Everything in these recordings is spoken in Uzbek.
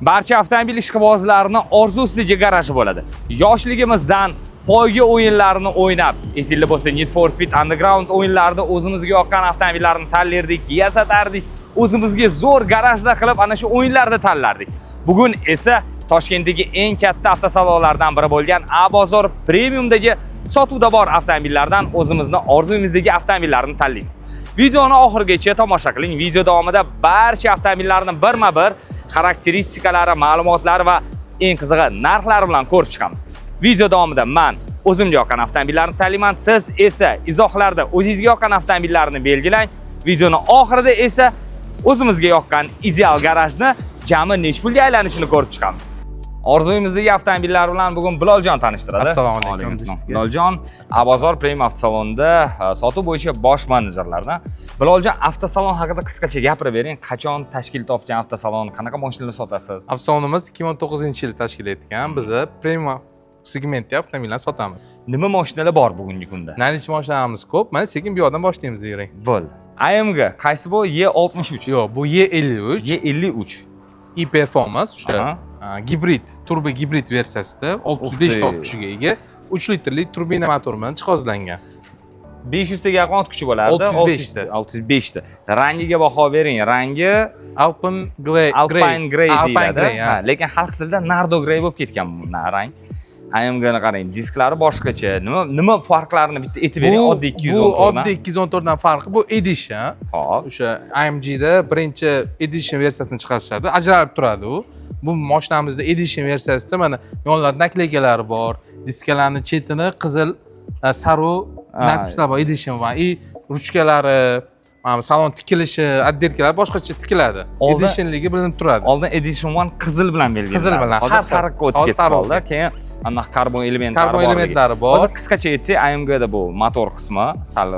barcha avtomobil ishqibozlarining orzusidagi garaji bo'ladi. Yoshligimizdan poyga o'yinlarini o'ynab, esingizda bo'lsa Need for Speed Underground o'yinlarida o'zimizga yoqqan avtomobillarni tanlardik, yasatardik, o'zimizga zo'r garajda qilib ana shu o'yinlarda tanlardik. Bugun esa Toshkentdagi eng katta avtosalonlardan biri bo'lgan A-bozor Premiumdagi sotuvda bor avtomobillardan o'zimizning orzuyimizdagi avtomobillarni tanlaymiz. Videoni oxirigacha tomosha qiling. Video davomida barcha avtomobillarning birma-bir xarakteristikalari, ma'lumotlari va eng qizig'i narxlari bilan ko'rib chiqamiz. Video davomida men o'zimga yoqqan avtomobillarni tanlayman, siz esa izohlarda o'zingizga yoqqan avtomobillarni belgilang. Videoning oxirida esa o'zimizga yoqqan ideal garajni jami nech pulga aylanishini ko'rib chiqamiz. Orzuyimizdagi avtomobillar bilan bugun Biloljon tanishtiradi. Assalomu alaykum. Biloljon A-bozor Premium avtosalonida sotuv bo'yicha bosh menejerlardan. Biloljon, avtosalon haqida qisqacha gapirib bering. Qachon tashkil topgan avtosalon, qanaqa mashinalar sotasiz? Avtosalonimiz 2019-yil tashkil etgan. Biz Premium segmentda avtomobillarni sotamiz. Nima mashinalar bor bugungi kunda? Nanichi mashinamiz ko'p. Mana sekin bu yoqdan boshlaymiz, yuring. Bo'ldi. AMG qaysi bu? E63. Yo'q, bu E53. E53. E-Performance, o'sha gibrid, turbo gibrid versiyasida 65 ta ot kuchiga ega 3 litrli turbina motor bilan jihozlangan. 500 taga yaqin ot kuchi bo'lardi. 35 ta. 65 ta. Rangiga baho bering. Rangi Alpine Grey deyiladi. Lekin xalq tilida Nardo Grey bo'lib ketgan bu rang. AMG'ni qarang, disklari boshqacha. Nima farqlarini bitta aytib bering, oddiy 214 dan. Bu oddiy 214 dan farqi bu edition. Xo'p, o'sha AMG'da birinchi edition versiyasini chiqarishadi. Ajralib turadi u. Bu mashinamizda edition versiyasida mana yonlarida nakleykalari bor. Diskalarning chetini qizil, sariq napislar bor edition va ruchkalari, salon tikilishi, adderkalar boshqacha tikiladi. Editionligi bilinib turadi. Oldin edition 1 qizil bilan belgilanadi. Qizil bilan. Hozir sariqqa o'tib ketib qoldi. Keyin aniq karbon elementlari bor. Hozir qisqacha aytsak, AMG'da bu motor qismi sal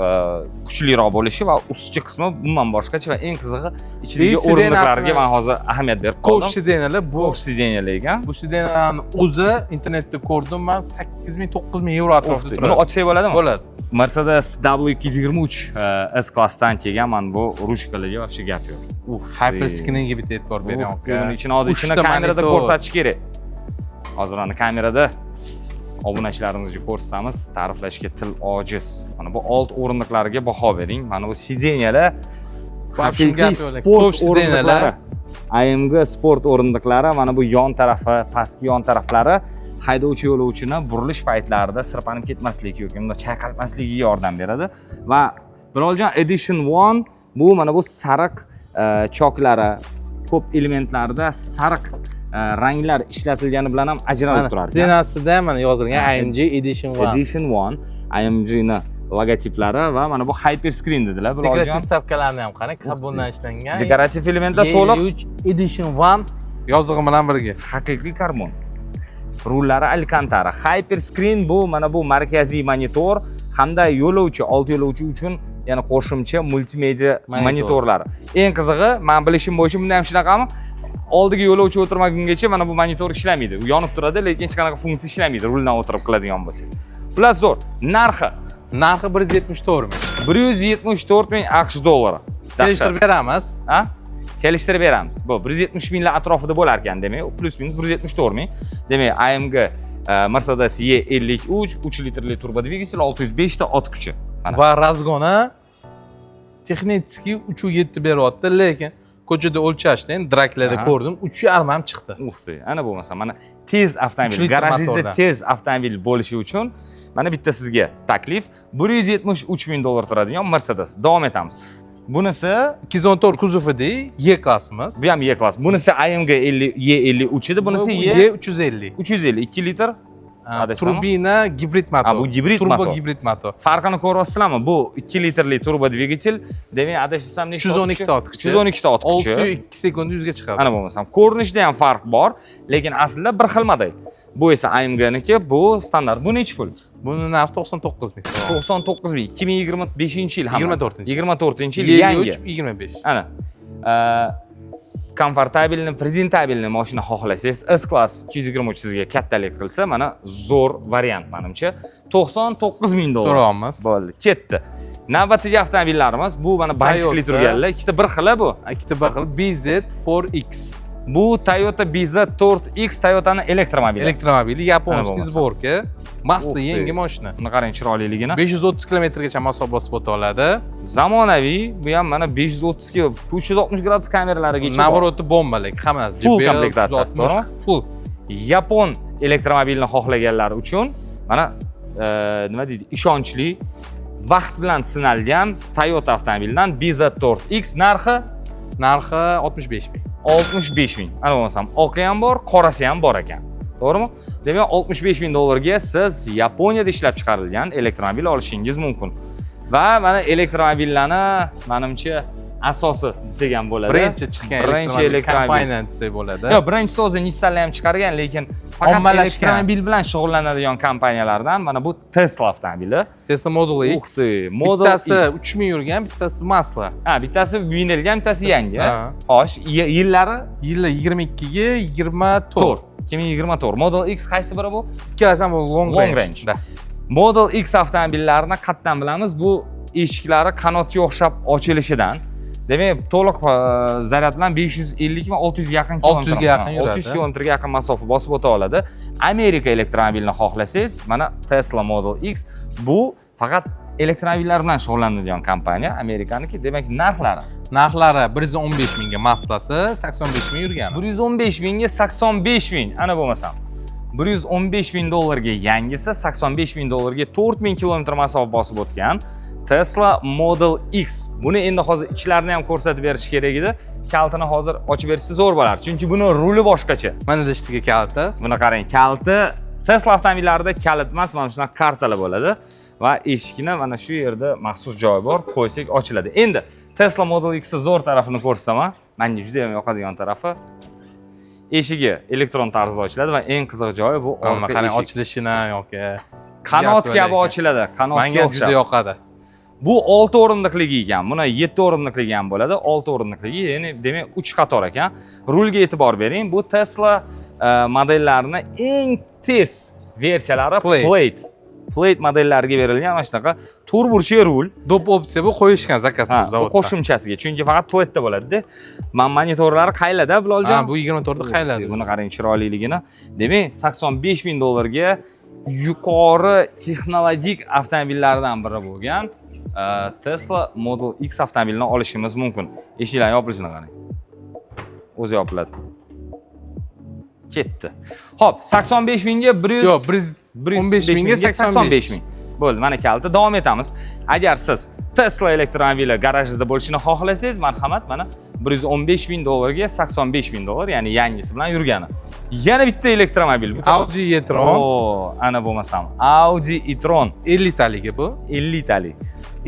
kuchliroq bo'lishi va ustki qismi umuman boshqacha va eng qizig'i ichidagi o'rindiqlarga men hozir ahamiyat berib qoldim. Sideniyalar bu. Sideniyalar ekan. Bu sideniyalarni o'zi internetda ko'rdim, men 8000-9000 euro atrofida turadi. Buni ochsak bo'ladimi? Bo'ladi. Mercedes W223 S klassdan kelgan, mana bu ruchkalarga вообще gap yo'q. Hyperscreenga bitta e'tibor bering. Buni ichini hozir kamerada ko'rsatish kerak. Hozir ana kamerada obunachilarimizga ko'rsatamiz, ta'riflashga til ojiz. Mana bu old o'rindiqlarga baho bering. Mana bu sideniyalar haqiqiy sport o'rindiqlari. AMG sport o'rindiqlari, mana bu yon tarafi, pastki yon taraflari haydovchi yo'lovchini burilish paytlarida sirpanib ketmasligi yoki unda chayqalmasligiga yordam beradi. Va Biloljon Edition 1 bu mana bu sariq choklari, ko'p elementlarda sariq ranglar ishlatilgani bilan ham ajralib turadi. Sidenasida mana yozilgan AMG Edition 1. Edition 1 AMG ni logotiplari va mana bu hyperscreen dedilar. Biloljon. Dekorativ stavkalarni ham qarang, karbondan ishlangan. Dekorativ elementlar to'liq. E3 Edition 1 yozig'i bilan birga. Haqiqiy karbon. Rullari Alcantara. Hyperscreen bu mana bu markaziy monitor hamda yo'lovchi, old yo'lovchi uchun yana qo'shimcha multimedia monitorlari. Eng qizig'i, men bilishim bo'yicha bunda ham shunaqami? Oldiga yo'lovchi o'tirmagungacha mana bu monitor ishlamaydi. U yonib turadi, lekin hech qanaqa funksiya ishlamaydi ruldan o'tirib qiladigan bo'lsangiz. Plus zo'r. Narxi 174 ming. 174 ming AQSh dollari. Kelishtirib beramiz. Ha? Kelishtirib beramiz. Bu 170 minglar atrofida bo'lar ekan, demak, plus minus 174 ming. Demak, AMG Mercedes E53 3 litrli turbo dvigatel 605 ta ot kuchi. Va razgona texnически 3.7 beryapti, lekin ko'chada o'lchashda, endi draklarda ko'rdim, 3.5 ham chiqdi. Ana bo'lmasa, mana tez avtomobil, garajingizda tez avtomobil bo'lishi uchun mana bitta sizga taklif 173 ming dollar turadigan Mercedes. Davom etamiz. Bunisi 214 kuzovida E-klassimiz. Bu ham E-klass. Bunisi AMG E53 edi, bunisi E350. 350 2 litr turbina gibrid motor. Bu gibrid motor. Turbo gibrid motor. Farqini ko'ryapsizlarmi? Bu 2 litrli turbo dvigatel, demak, adashsam nechta 312 ta ot kuchi. 312 ta ot kuchi. 6-2 sekund 100 ga chiqadi. Ana bo'lmasam, ko'rinishda ham farq bor, lekin aslida bir xil model. Bu esa AMG'niki, bu standart. Bu necha pul? Buni narxi 99 ming. 99 ming. 2025-yil hammasi. 24-yil. Yangi. 25. Ana. Komfortabilni, prezentabilni mashina xohlasangiz, S-klass 223 sizga kattalik qilsa, mana zo'r variant menimcha. 99 ming dollar. So'rayapmiz. Bo'ldi, ketdi. Navbatdagi avtomobillarimiz bu mana bicycle turganlar, ikkita bir xil bu. Ikkita bir xil BZ4X. Bu Toyota BZ4X Toyota'ning elektromobili. Elektromobili, yaponskiy bo'lmasa. sborka. Masli Uх yangi ты. mashina. Buni qarang chiroyliligini. 530 kilometrgacha masofa bosib o'ta oladi. Zamonaviy, bu ham mana 530 ga 360 gradus kameralarigacha. Navoroti bombalik, hammasi Full JBL, komplektatsiyasi, 360, to'g'rimi? Full. Yapon elektromobilini xohlaganlar uchun mana nima deydi, ishonchli, vaqt bilan sinalgan Toyota avtomobilidan BZ4X narxi Narxi 65 ming. 65 ming. Ana bo'lmasam, oqi ham bor, qorasi ham bor ekan. To'g'rimi? Demak, 65 ming dollarga siz Yaponiyada ishlab chiqarilgan elektromobil olishingiz mumkin. Va mana elektromobillarni, menimcha, asosi desak ham bo'ladi. Birinchi chiqqan elektromobil kompaniya desak bo'ladi. Yo'q, birinchisi o'zi Nissan ham chiqargan, lekin faqat Ommalashgan. elektromobil bilan shug'ullanadigan kompaniyalardan mana bu Tesla avtomobili. Tesla Model X. Uxsi, Model bittasi X. 3000 yurgan, bittasi masla. Ha, bittasi vinilgan, bittasi yangi. Ha. Xo'sh, yillari Yili 22 ga 24. 2024. Model X qaysi biri bu? Ikkalasi ham long Long range. range. Model X avtomobillarini qatdan bilamiz? Bu eshiklari qanotga o'xshab ochilishidan. Demak, to'liq zaryad bilan 550 va 600 ga yaqin 600 ga yaqin yuradi. 600 kilometrga yaqin masofa bosib o'ta oladi. Amerika elektromobilini xohlasangiz, mana Tesla Model X bu faqat elektromobillar bilan shug'ullanadigan kompaniya, Amerikaniki. Demak, narxlari Narxlari 115 mingga maslasi, 85 ming yurgan. 115 mingga 85 ming. Ana bo'lmasam. 115 ming dollarga yangisi, 85 ming dollarga 4000 kilometr masofa bosib o'tgan Tesla Model X. Buni endi hozir ichlarini ham ko'rsatib berish kerak edi. Kaltini hozir ochib bersa zo'r bo'lar. Chunki buni ruli boshqacha. Mana dishtiga kalti. Buni qarang, kalti Tesla avtomobillarida kalit emas, mana shunaqa kartalar bo'ladi va eshikni mana shu yerda maxsus joyi bor, qo'ysak ochiladi. Endi Tesla Model X zo'r tarafini ko'rsam, menga juda ham yoqadigan tarafi eshigi elektron tarzda ochiladi va eng qiziq joyi bu orqa Qarang, eshik. ochilishini yoki Qanot kabi ochiladi, qanotga menga o'xshab. juda yoqadi. Bu 6 o'rindiqligi ekan. Buni 7 o'rindiqligi ham bo'ladi. 6 o'rindiqligi, ya'ni demak 3 qator ekan. Rulga e'tibor bering. Bu Tesla modellarining eng tez versiyalari Plate modellariga berilgan mana shunaqa to'rt burchak rul. Dop opsiya bu qo'yishgan zakaz Bu zavodda. qo'shimchasiga, chunki faqat Plate'da bo'ladi-da. Monitorlari qaylada Biloljon? Ha, bu 24 da qayladi. Buni qarang chiroyliligini. Demak, 85 ming dollarga yuqori texnologik avtomobillardan biri bo'lgan Tesla Model X avtomobilini olishimiz mumkin. Eshiklar yopilishini qarang. O'zi yopiladi. Ketdi. Xo'p, 85 mingga 100 Yo'q, 115 mingga 85 ming. Bo'ldi, mana kalti. Davom etamiz. Agar siz Tesla elektromobili garajingizda bo'lishini xohlasangiz, marhamat, mana 115 ming dollarga 85 ming dollar, ya'ni yangisi bilan yurgani. Yana bitta elektromobil. Audi e-tron. O, ana bo'lmasam. Audi e-tron 50 taligi bu. 50 talik.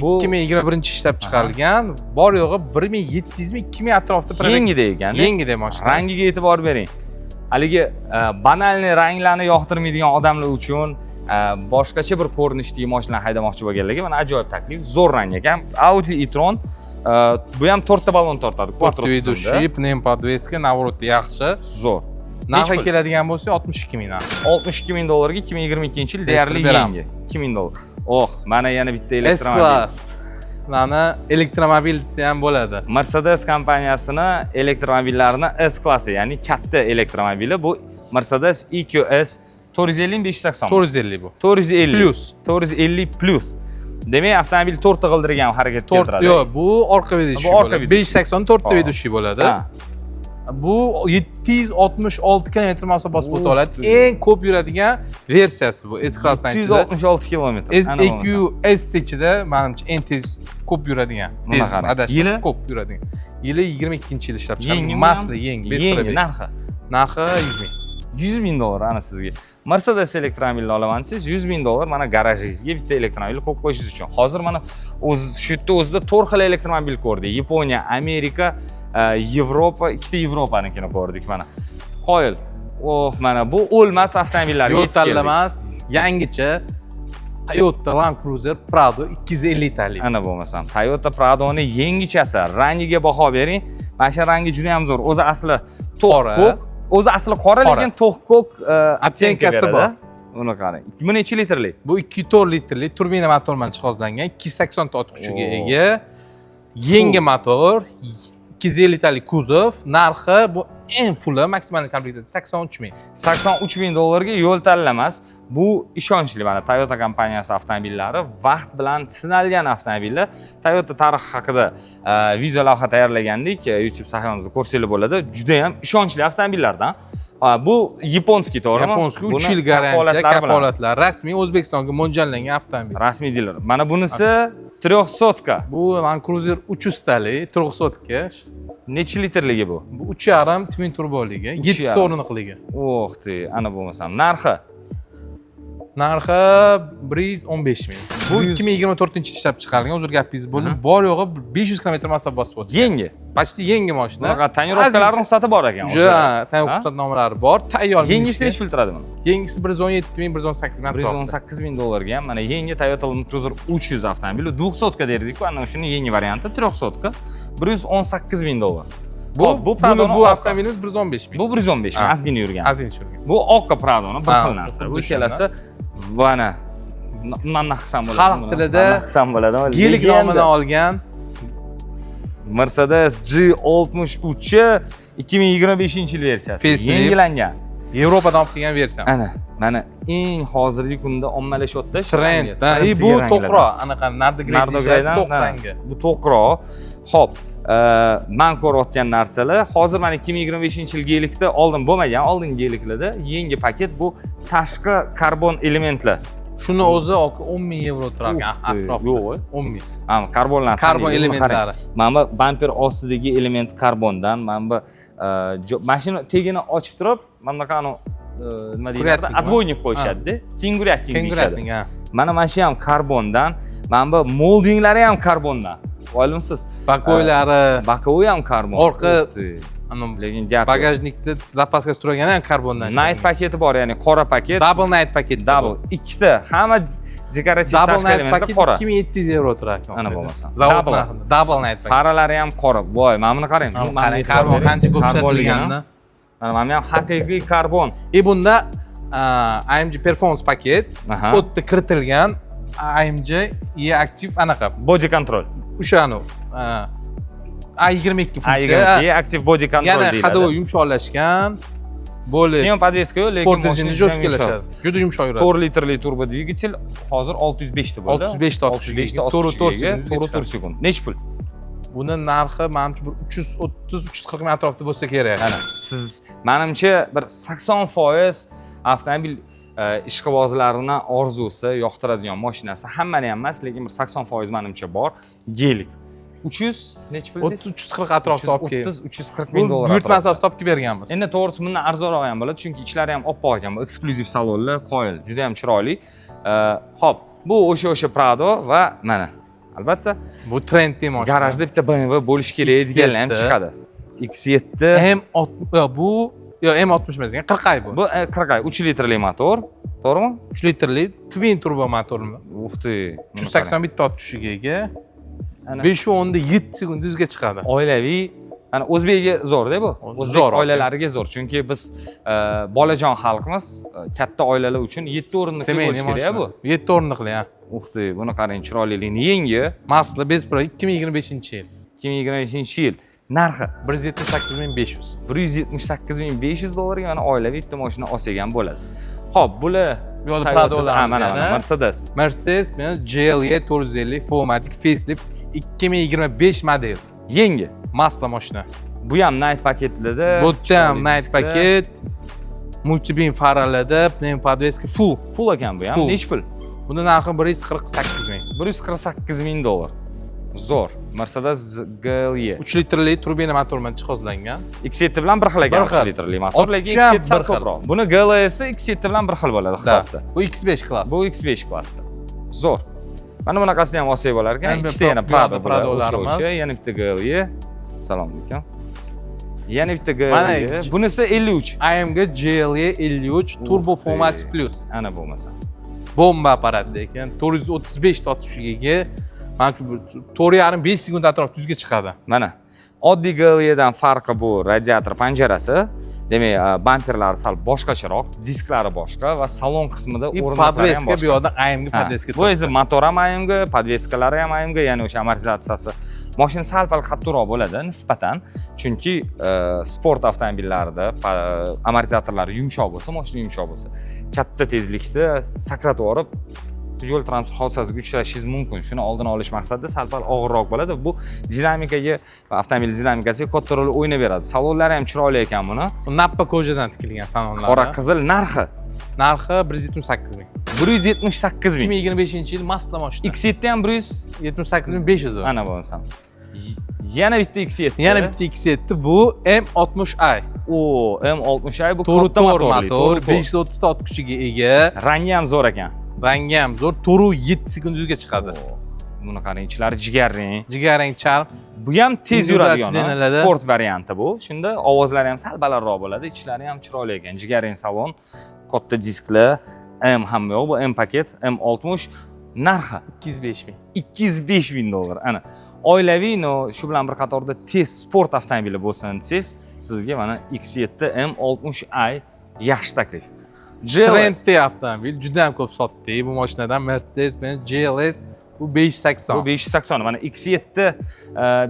Bu 2021 ishlab chiqarilgan, bor yo'g'i 1700 ming 2000 atrofida. Yengida ekan. Yengida mashina. Rangiga e'tibor bering. Haligi banalniy ranglarni yoqtirmaydigan odamlar uchun boshqacha bir ko'rinishdagi mashinalar haydamoqchi bo'lganlarga mana ajoyib taklif, zo'r rang ekan. Audi e-tron bu ham 4 ta ballon tortadi. Quattro ведущий, pnevm podveska, navroti yaxshi. Zo'r. Narxi keladigan bo'lsa 62 ming narx. 62 ming dollarga 2022-yil deyarli yangi. 2 ming dollar. Oh, mana yana bitta elektromobil. S-Class. Mana elektromobil desa ham bo'ladi. Mercedes kompaniyasini elektromobillarini S-klassi, ya'ni katta elektromobili. Bu Mercedes EQS 450 580. 450 bu. 450 Plus. 450 plus. Demak, avtomobil 4 ta g'ildirgan harakatga keltiradi. Yo'q, bu orqa ведущий bo'ladi. 584 ta ведущий bo'ladi. Bu 766 km masofa bosib o'ta oladi. Eng ko'p yuradigan versiyasi bu S-Class'dan ichida. 766 km. EQ S ichida menimcha eng tez ko'p yuradigan. Yili ko'p yuradigan. Yili 22-yil ishlab chiqarilgan. Masli yangi, yangi narxi. Narxi 100 ming. 100 ming dollar ana sizga. Mercedes elektromobilni olaman desangiz 100 ming dollar mana garajingizga bitta elektromobil qo'yib qo'yishingiz uchun. Hozir mana shu yerda o'zida 4 xil elektromobil ko'rdik. Yaponiya, Amerika, Yevropa, ikkita Yevropanikini ko'rdik mana. Qoyil. Oh, mana bu o'lmas avtomobillarga yo'l tanlamas, yangicha Toyota Land Cruiser Prado 250 talik. Ana bo'lmasam, Toyota Pradoning yangichasi, rangiga baho bering. Mana shu rangi juda ham zo'r. O'zi asli to'q ko'k, o'zi asli qora, lekin to'q ko'k ottyenkasi bor. Uni qarang. Bu necha litrli? Bu 2.4 litrli turbina motor bilan jihozlangan, 280 ta ot kuchiga ega. Yangi motor, 250 talik kuzov, narxi bu eng fulli maksimal komplekti 83 ming. 83 ming dollarga yo'l tanlamas. Bu ishonchli. Mana Toyota kompaniyasi avtomobillari vaqt bilan sinalgan avtomobillar. Toyota tarixi haqida video lavha tayyorlagandik. YouTube sahifamizda ko'rsangiz bo'ladi. Juda ham ishonchli avtomobillardan. Bu yaponskiy, to'g'rimi? Yaponskiy 3 yil garantiya, kafolatlar, rasmiy O'zbekistonga mo'ljallangan avtomobil. Rasmiy diler. Mana bunisi 300 ga. Bu Land Cruiser 300 talik, 300 ga. Necha litrligi bu? Bu 3.5 twin turboligi, 7 o'rinliqligi. O'xti, ana bo'lmasam. Narxi? Narxi 115 ming. Bu 2024-yil ishlab chiqarilgan, o'zir gapingiz bo'ldi. Bor yo'g'i 500 km masofa bosib o'tdi. Yangi. Почти yangi mashina. Bunaqa tonirovkalar ruxsati bor ekan. Tayyor ruxsatnomalari bor, tayyor. Yengisi necha pul turadi buni? Yengisi 117 ming, 118 ming. 118 ming dollarga ham mana yangi Toyota Land Cruiser 300 avtomobil, 200 ga derdik-ku, ana shuni yangi varianti 300 ga 118 ming dollar. Bu avtomobilimiz 115 ming. Bu 115 ming, ozgina yurgan. Ozgina yurgan. Bu oqqa Prado'ni bir xil narsa. Bu ikkalasi mana naqsam bo'ladi. Xalq tilida naqsam bo'ladi. Gelik nomidan olgan Mercedes G63 2025-yil versiyasi. Yangilangan. Yevropadan olib kelgan versiyamiz. Ana, mana eng hozirgi kunda ommalashyapti trend. Bu to'qroq, anaqa nardigraydan to'q rangi. Bu to'qroq. Xo'p, men ko'rayotgan narsalar hozir mana 2025-yil gelikda oldin bo'lmagan, oldingi geliklarda yangi paket bu tashqi karbon elementlar. Shuni o'zi 10 ming yevro turarkan atrofida. Yo'q, 10 ming. Karbonlar. Karbon elementlari. Mana bu bamper ostidagi element karbondan, mana bu mashina tegini ochib turib, mana bunaqa nima deydi? Отбойник qo'yishadi-da. Kenguriyat. Mana shu ham karbondan, mana bu moldinglari ham karbondan. Olimsiz. Bakovoy ham karbon. Orqa lekin bagajnikda zapaskasi turgan ham karbondan. Night paketi bor, ya'ni qora paket. Double night paketi. Double. Ikkita, hamma dekorativ tashqi elementlar qora. 2700 yevro turar ekan. Ana bo'lmasa. Double night paket. Faralari ham qora. Voy, mana buni qarang. Karbon qancha ko'p ishlatilganini. Mana bu ham haqiqiy karbon. Bunda AMG Performance paket o'tda kiritilgan AMG E-Active anaqa body control. O'shani A22 funksiya. A22 Active Body Control deyiladi. Yana hadovoy yumshoqlashgan. Bo'lib. Keyin podveska yo'q, lekin sport rejimida jo'skalashadi. Juda yumshoq yuradi. 4 litrli turbo dvigatel hozir 605 ta bo'ldi. 605 ta 4 sekund. Necha pul? Buni narxi menimcha bir 330-340 ming atrofida bo'lsa kerak. Ana, siz menimcha bir 80% avtomobil ishqibozlarini orzusi, yoqtiradigan mashinasi hammani ham emas, lekin bir 80% menimcha bor. Gelik. 300 necha pul dedingiz? 340 atrofida olib keldik. 340 ming dollar. Buyurtma asosida olib kelib berganmiz. Endi to'g'risi bundan arzonroq ham bo'ladi, chunki ichlari ham oppoq ekan. Bu eksklyuziv salonlar, qoyil, juda ham chiroyli. Xo'p, bu o'sha Prado va mana albatta bu trendli mashina. Garajda bitta BMW bo'lish kerak deganlar ham chiqadi. X7 bu M60 emas ekan, 40 ay bu. Bu 40 ay 3 litrli motor, to'g'rimi? 3 litrli twin turbo motormi? Uxti. 381 ta ot tushiga ega. 5.7 sekund yuzga chiqadi. Oilaviy, ana o'zbekga zo'r-da bu. O'zbek oilalariga zo'r, chunki biz bolajon xalqimiz, katta oilalar uchun 7 o'rinli bo'lishi kerak bu. 7 o'rinli, ha. Uxti, buni qarang, chiroyliligini yangi. Mazda Bezpro 2025-yil. 2025-yil. Narxi 178.500. 178.500 dollarga mana oilaviy bitta mashina olsak bo'ladi. Xo'p, bular bu yo'lda Pradolar, mana Mercedes. Mercedes GLE 450 4MATIC facelift 2025 model. Yangi Mazda mashina. Bu ham night paketlarda. Bu ham night paket. Multibeam farlarda, pnevmatik podveska full ekan bu ham. Necha pul? Buni narxi 148 ming. 148 ming dollar. Zo'r. Mercedes GLE 3 litrli turbina motor bilan jihozlangan. X7 bilan bir xil ekan 3 litrli motor, lekin X7 sal ko'proq. Buni GLE'si X7 bilan bir xil bo'ladi hisobda. Bu X5 klass. Bu X5 klassda. Zo'r. Mana bunaqasini ham olsak bo'lar ekan. Ikkita yana Pradolarimiz, yana bitta GLE. Assalomu alaykum. Yana bitta GLE. Bunisi 53. AMG GLE 53 Turbo 4MATIC Plus. Ana bo'lmasa. Bomba apparat lekin 435 ta ot tushiga ega. Mana shu 4,5 sekund atrofida yuzga chiqadi. Mana oddiy GLEdan farqi bu radiator panjarasi. Demak, bamperlari sal boshqacharoq, disklari boshqa va salon qismida o'rindiqlari ham boshqa. Bu yoqda AMG podveska. Bu esa motor ham AMG, podveskalari ham AMG, ya'ni o'sha amortizatsiyasi Mashina sal-pal qattiqroq bo'ladi nisbatan, chunki sport avtomobillarida amortizatorlari yumshoq bo'lsa, mashina yumshoq bo'lsa, katta tezlikda sakratib yorib yo'l transport hodisasiga uchrashingiz mumkin. Shuni oldini olish maqsadida sal-pal og'irroq bo'ladi. Bu dinamikaga va avtomobil dinamikasiga katta rol o'ynab beradi. Salonlari ham chiroyli ekan buni. Nappa ko'jadan tikilgan salonlar. Qora qizil narxi. Narxi 178 ming. 178 ming. 2025-yil Mazda mashina. X7 ham 178.500. Ana bo'lsam. Yana bitta X7. Yana bitta X7 bu M60i. O, M60i bu katta motor, 530 ta ot kuchiga ega. Rangi ham zo'r ekan. Rangi ham zo'r, 4.7 sekundga chiqadi. Buni qarang, ichlari jigarrang. Jigarrang charm. Bu ham tez yuradigan sport varianti bu. Shunda ovozlari ham sal balandroq bo'ladi, ichlari ham chiroyli ekan. Jigarrang salon, katta diskli, M hamma yo'q, bu M paket, M60 narxi 205 ming. 205 ming dollar. Ana oilaviy, shu bilan bir qatorda tez sport avtomobili bo'lsin desangiz, sizga mana X7 M60i yaxshi taklif. Trendli avtomobil, juda ham ko'p sotdik. Bu mashinadan Mercedes-Benz GLS bu 580. Bu 580. Mana X7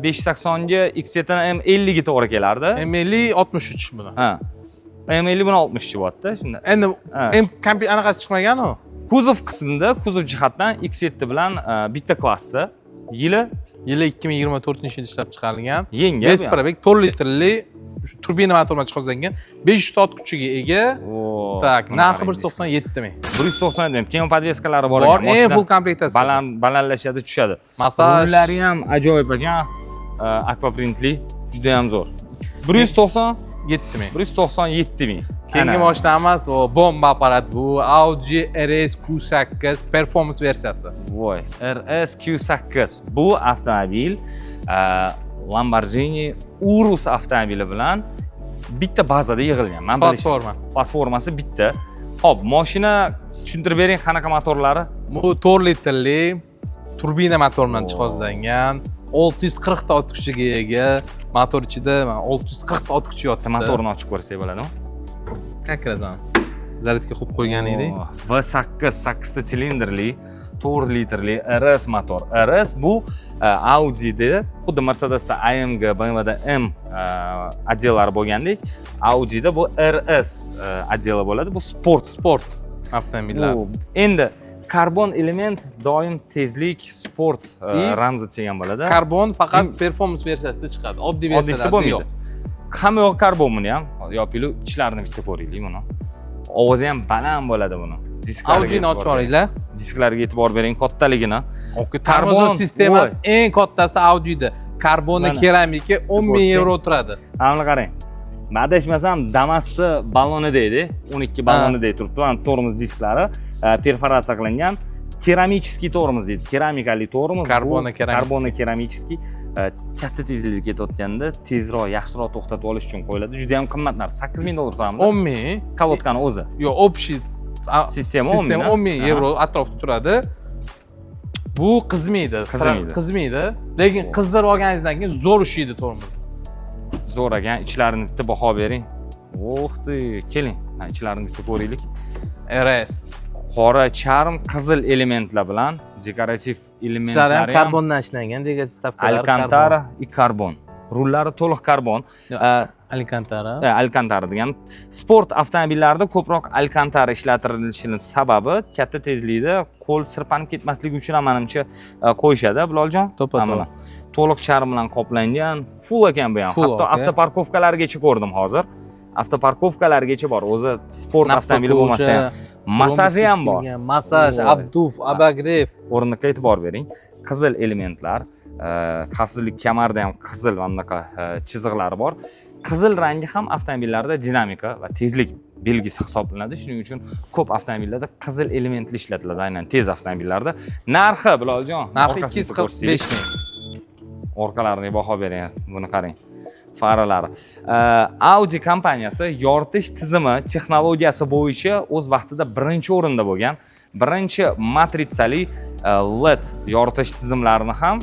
580 ga X7 M50 ga to'g'ri kelardi. M50 63 buni. Ha. M50 buni 60 bo'lyapti. Shunda endi anaqasi chiqmagan-ku. Kuzov qismida, kuzov jihatdan X7 bilan bitta klassda yili 2024-yil ishlab chiqarilgan. Yengil. Vesprabek 4 litrli turbina motor bilan jihozlangan, 500 ta ot kuchiga ega. Tak, narxi 197 ming. 197 ming. Pnevmo podveskalari bor ekan. Eng full komplektatsiya. Balandlashadi, tushadi. Massaj. Ullari ham ajoyib ekan. Aquaprintli, juda ham zo'r. 197 ming. 197 ming. Keyingi mashinamiz o bomba apparat bu Audi RS Q8 performance versiyasi. Voy, RS Q8. Bu avtomobil Lamborghini Urus avtomobili bilan bitta bazada yig'ilgan. Men platformasi bitta. Xo'p, mashina tushuntirib bering, qanaqa motorlari? Bu 4 litrli turbina motor bilan jihozlangan, 640 ta ot kuchiga ega. Motor ichida 640 ta ot kuchi yotibdi. Motorni ochib ko'rsak bo'ladimi? Как раз zaryadga qo'yib qo'ygan edik. V8 8 ta silindrli 4 litrli RS motor. RS bu Audi'da, xuddi Mercedes'da AMG, BMW'da M отделlari bo'lgandek, Audi'da bu RS отделi bo'ladi. Bu sport avtomobillar. Endi karbon element doim tezlik, sport ramzi degan bo'ladi. Karbon faqat performance versiyasida chiqadi. Oddiy versiyasida yo'q. Hamma yo'q karbon buni ham. Yopilu ichlarini bitta ko'raylik buni. Ovozi ham baland bo'ladi buni. Audi'ni ochib olinglar. Disklariga e'tibor bering, kattaligiga. Karbon sistemasi eng kattasi Audi'da. Karbonni keramika 10 ming euro turadi. Mana qarang. Men adashmasam, Damas'ni ballonida edi, 12 ballonida turibdi. Mana tormoz disklari perforatsiya qilingan. Keramический tormoz deydi. Keramikali tormoz. Karbonni keramichеский katta tezlikda ketayotganda tezroq, yaxshiroq to'xtatib olish uchun qo'yiladi. Juda ham qimmat narx. 8 ming dollar turadimi? 10 ming. Kolotkani o'zi. Yo'q, общий sistema 10 ming euro atrofida turadi. Bu qizmaydi. Lekin qizdirib olganingizdan keyin zo'r ushlaydi tormoz. Zo'r ekan, ichlarini bitta baho bering. O'xti, keling. Ichlarini bitta ko'raylik. RS qora charm qizil elementlar bilan dekorativ elementlari ham karbondan ishlangan, dekorativ stavkalar Alcantara и karbon. Rullari to'liq karbon. Alcantara degan sport avtomobillarida ko'proq Alcantara ishlatilishining sababi katta tezlikda qo'l sirpanib ketmasligi uchun ham menimcha qo'yishadi, Biloljon. To'liq charm bilan qoplangan, full ekan bu ham. Hatto avtoparkovkalargacha ko'rdim hozir. Avtoparkovkalargacha bor. O'zi sport avtomobili bo'lmasa ham massaji ham bor. Massaj, abduf, abagrev. O'rindiqqa e'tibor bering. Qizil elementlar, xavfsizlik kamarida ham qizil va bunaqa chiziqlari bor. Qizil rangi ham avtomobillarda dinamika va tezlik belgisi hisoblanadi. Shuning uchun ko'p avtomobillarda qizil elementli ishlatiladi, aynan tez avtomobillarda. Narxi, Biloljon, narxi 245 ming. Orqalariga baho bering. Buni qarang. Faralari. Audi kompaniyasi yoritish tizimi texnologiyasi bo'yicha o'z vaqtida birinchi o'rinda bo'lgan. Birinchi matritsali LED yoritish tizimlarini ham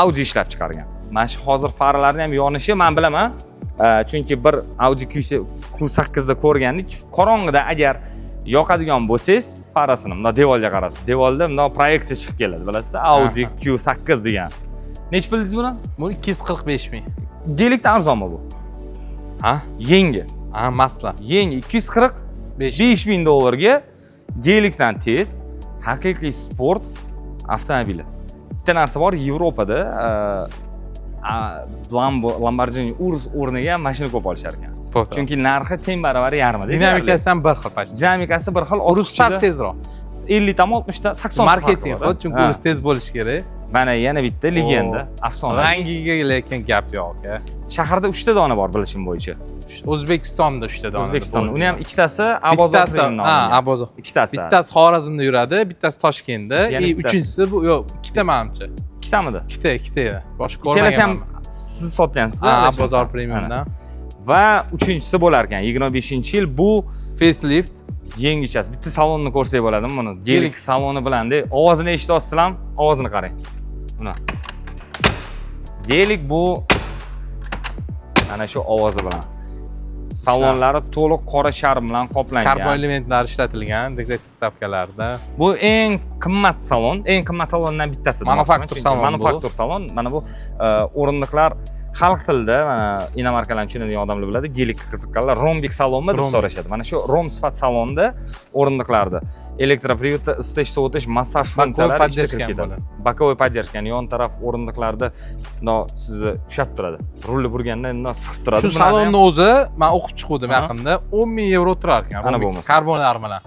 Audi ishlab chiqargan. Mana shu hozir faralarni ham yonishi men bilaman. Chunki bir Audi Q8 da ko'rgandik. Qorong'ida agar yoqadigan bo'lsangiz, farasini bunday devorga qarab, devorda bunday proyeksiya chiqib keladi, bilasiz? Audi Q8 degan. Nech bildingiz buni? Bu 245 ming. Gelikdan arzonmi bu? Ha? Yangi. Ha, masla. Yangi 245 ming dollarga gelikdan tez haqiqiy sport avtomobili. Bitta narsa bor, Yevropada Lamborghini Urus o'rniga mashina ko'p olishar ekan. Chunki narxi teng baravar yarmida. Dinamikasi ham bir xil pashta. Dinamikasi bir xil. Urus sal tezroq. 50 ta 60 ta 80 ta. Marketing xuddi, chunki Urus tez bo'lishi kerak. Mana yana bitta legenda, afsona. Rangiga lekin gap yo'q, aka. Shaharda 3 ta dona bor bilishim bo'yicha. O'zbekistonda 3 ta dona. O'zbekistonda. Uni ham ikkitasi Abozor bittasi, ha, Abozor. Ikkitasi. Bittasi Xorazmda yuradi, bittasi Toshkentda, uchinchisi bu yo'q, ikkita menimcha. Ikkitamidi? Ikkita. Boshqa ko'rmaganman. Ikkalasi ham siz sotgansiz, Abozor Premiumdan. Va uchinchisi bo'lar ekan, 25-yil bu facelift yangichasi. Bitta salonni ko'rsak bo'ladimi buni? Gelik saloni bilan-da ovozini eshityapsizlarmi? Ovozini qarang. Buni. Gelik bu mana shu ovozi bilan. Salonlari to'liq qora sharm bilan qoplangan. Karbon elementlari ishlatilgan dekorativ stavkalarda. Bu eng qimmat salon, eng qimmat salondan bittasi. Manufaktur salon. Manufaktur salon. Mana bu o'rindiqlar xalq tilida mana inomarkalarni tushunadigan odamlar biladi. Gelik qiziqqanlar rombik salonmi deb so'rashadi. Mana shu rom sifat salonda o'rindiqlarda elektroprivodda isitish, sovutish, massaj funksiyalari ishtirok etadi. Bokovой поддержка, yon taraf o'rindiqlarda sizni ushlab turadi. Rulni burganda siqib turadi. Shu salonni o'zi men o'qib chiqdim yaqinda 10 ming yevro turar ekan. Ana bo'lmasa. Karbonlar bilan.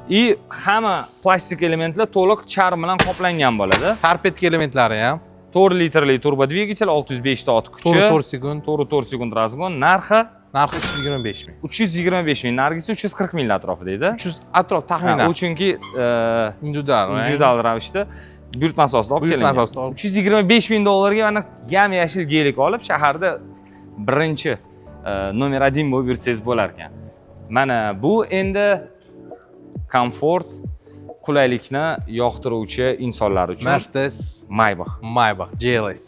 Hamma plastik elementlar to'liq charm bilan qoplangan bo'ladi. Tarpetka elementlari ham 4 litrli turbo dvigatel, 605 ta ot kuchi, 4 sekund, 4 sekund razgon, narxi 325 ming. 325 ming, nargisi 340 ming atrofida edi. 300 atrof taxminan. U chunki individual ravishda buyurtma asosida olib kelingan. Buyurtma asosida olib. 325 ming dollarga mana yam yashil gelik olib shaharda birinchi nomer 1 bo'lib yursangiz bo'lar ekan. Mana bu endi komfort, qulaylikni yoqtiruvchi insonlar uchun Mercedes Maybach GLS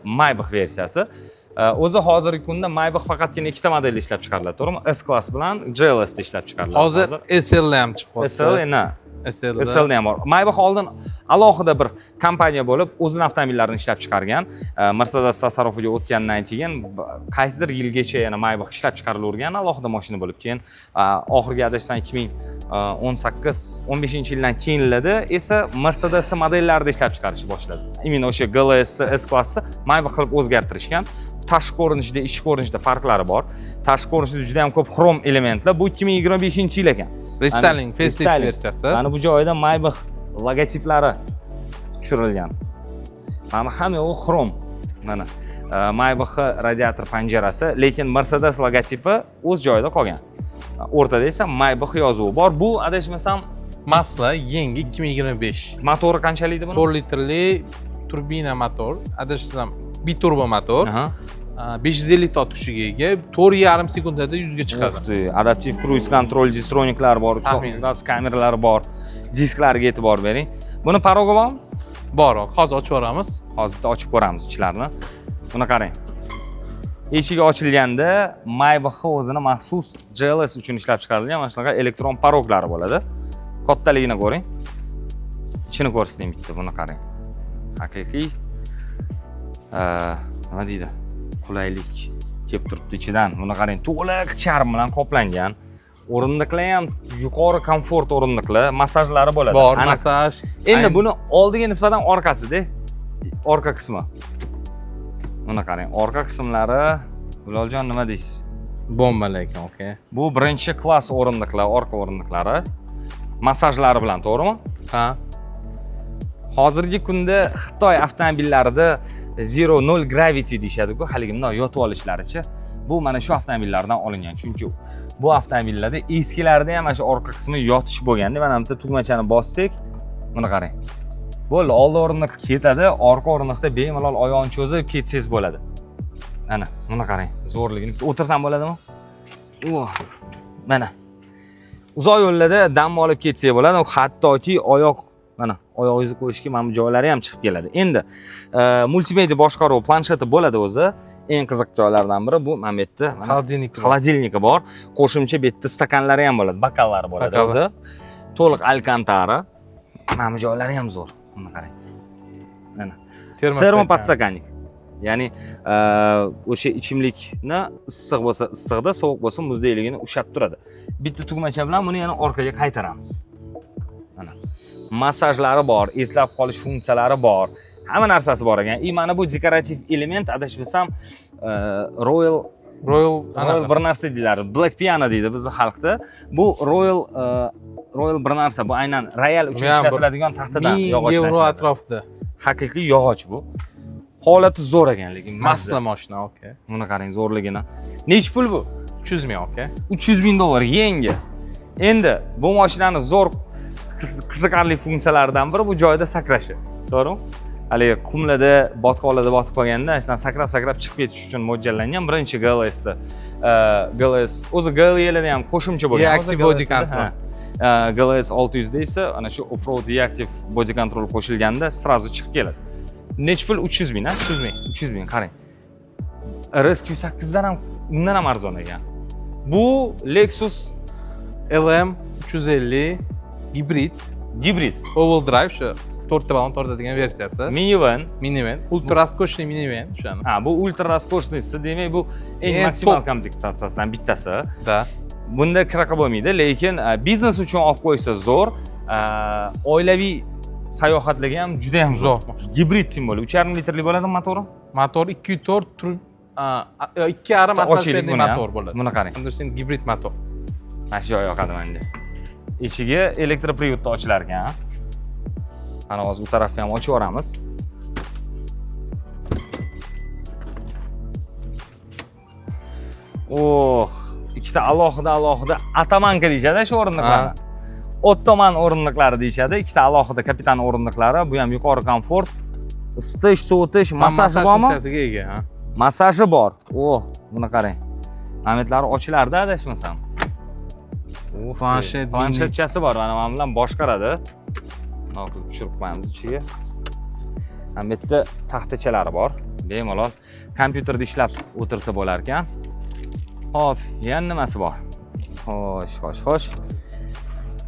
Maybach versiyasi. O'zi hozirgi kunda Maybach faqatgina ikkita modelda ishlab chiqariladi, to'g'rimi? S-Class bilan GLS da ishlab chiqariladi. Hozir SL ham chiqyapti. SL ham bor. Maybach oldin alohida bir kompaniya bo'lib, o'zini avtomobillarini ishlab chiqargan. Mercedes tasarrufiga o'tgandan keyin qaysidir yilgacha yana Maybach ishlab chiqarilavergan alohida mashina bo'lib, keyin oxirgi adashdan 2018-15-yildan keyinlarda esa Mercedes modellarida ishlab chiqarishni boshladi. Imенно o'sha GLS, S-Classni Maybach qilib o'zgartirishgan. Tashqi ko'rinishida, ichki ko'rinishida farqlari bor. Tashqi ko'rinishida juda ham ko'p xrom elementlar. Bu 2025-yil ekan. Restyling facelift versiyasi. Mana bu joyda Maybach logotiplari tushirilgan. Mana hamma u xrom. Mana Maybach radiator panjarasi, lekin Mercedes logotipi o'z joyida qolgan. O'rtada esa Maybach yozuvi bor. Bu adashmasam Masla yangi 2025. Motori qanchalik edi buni? 4 litrli turbina motor. Adashmasam biturbo motor. 550 ta ot kuchiga ega, 4,5 sekundada 100 ga chiqadi. Adaptiv cruise control, distroniklar bor, kameralar bor. Disklariga e'tibor bering. Buni parogi bormi? Bor, hozir ochib ko'ramiz. Hozir ochib ko'ramiz ichilarini. Buni qarang. Eshigi ochilganda Maybach o'zini maxsus GLS uchun ishlab chiqarilgan mana shunaqa elektron paroglari bo'ladi. Kattaligini ko'ring. Ichini ko'rsating bitta, buni qarang. Haqiqiy nima deydi? Qulaylik kelib turibdi ichidan. Buni qarang, to'liq charm bilan qoplangan. O'rindiqlar ham yuqori komfort o'rindiqlar, massajlari bo'ladi. Bor, massaj. Endi buni oldiga nisbatan orqasida, orqa qismi. Buni qarang, orqa qismlari, Biloljon nima deysiz? Bomba lekin, okay. Bu birinchi klass o'rindiqlar, orqa o'rindiqlari. Massajlari bilan, to'g'rimi? Ha. Hozirgi kunda Xitoy avtomobillarida zero null gravity deyshadi-ku, haligi bunday yotib olishlaricha. Bu mana shu avtomobillardan olingan. Chunki bu avtomobillarda eskilarda ham mana shu orqa qismi yotish bo'lganda, mana bitta tugmachani bossak, buni qarang. Bo'ldi, oldi o'rindiq ketadi, orqa o'rindiqda bemalol oyoqni cho'zib ketsangiz bo'ladi. Mana, buni qarang, zo'rligini. O'tirsam bo'ladimi? Mana. Uzoq yo'llarda dam olib ketsak bo'ladi, hattoki oyoq mana oyog'ingizni qo'yishga mana bu joylari ham chiqib keladi. Endi multimedia boshqaruv plansheti bo'ladi o'zi. Eng qiziq joylardan biri bu mana bu yerda xolodilniki bor. Qo'shimcha bu yerda stakanlari ham bo'ladi, bokallari bo'ladi o'zi. To'liq alkantara. Mana bu joylari ham zo'r. Buni qarang. Mana Termopodstakannik. Ya'ni o'sha ichimlikni issiq bo'lsa issiqda, sovuq bo'lsa muzdayligini ushlab turadi. Bitta tugmacha bilan buni yana orqaga qaytaramiz. Mana. Massajlari bor, eslab qolish funksiyalari bor. Hamma narsasi bor ekan. Mana bu dekorativ element adashmasam Royal bir narsa deyiladi. Black piano deydi bizning xalqda. Bu Royal bir narsa. Bu aynan royal uchun ishlatiladigan taxtadan yog'ochdan. Yevro atrofida. Haqiqiy yog'och bu. Holati zo'r ekan, lekin Masla mashina, okey. Buni qarang, zo'rligini. Nech pul bu? 300 ming, okey. 300 ming dollar yangi. Endi bu mashinani zo'r qiziqarli funksiyalaridan biri bu joyda sakrashi. To'g'rimi? Haligi qumlarda, botqoqlarda botib qolganda, ashdan sakrab chiqib ketish uchun mo'ljallangan birinchi GLS-da. GLS o'zi GLE-larda ham qo'shimcha bo'lgan. Reactive body control. GLS 600 da esa ana shu off-road reactive body control qo'shilganda srazu chiqib keladi. Nech pul? 300 ming, 300 ming. 300 ming, qarang. RS-Q8 dan ham undan ham arzon ekan. Bu Lexus LM 350 hibrid, all-wheel drive shu 4 balon tortadigan versiyasi. Minivan, ultra roskoshniy minivan o'shani. Bu ultra roskoshniysi, demak bu eng maksimal komplektatsiyasidan bittasi. Da. Bunda kiraqa bo'lmaydi, lekin biznes uchun olib qo'ysa zo'r, oilaviy sayohatlarga ham juda ham zo'r. Gibrid simboli. 3,5 litrli bo'ladi motori? Motor 2.4 2,5 atmosferli motor bo'ladi. Buni qarang. Endi gibrid motor. Mana shu joy yoqadi menga. Eshigi elektroprivodda ochilar ekan. Ana hozir bu tarafni ham ochib yuboramiz. Ikkita alohida atamanka deyishadi shu o'rindiqlarni. Ottoman o'rindiqlari deyishadi. Ikkita alohida kapitan o'rindiqlari. Bu ham yuqori komfort, isitish, sovutish, massaj bormi? Funksiyasiga ega. Massaji bor. Buni qarang. Mametlari ochilarda adashmasam. Planshetchasi bor, mana bilan boshqaradi. Mana qilib tushirib qo'yamiz ichiga. Ham bitta taxtachalari bor. Bemalol kompyuterda ishlab o'tirsa bo'lar ekan. Hop, yana nimasi bor? Xo'sh.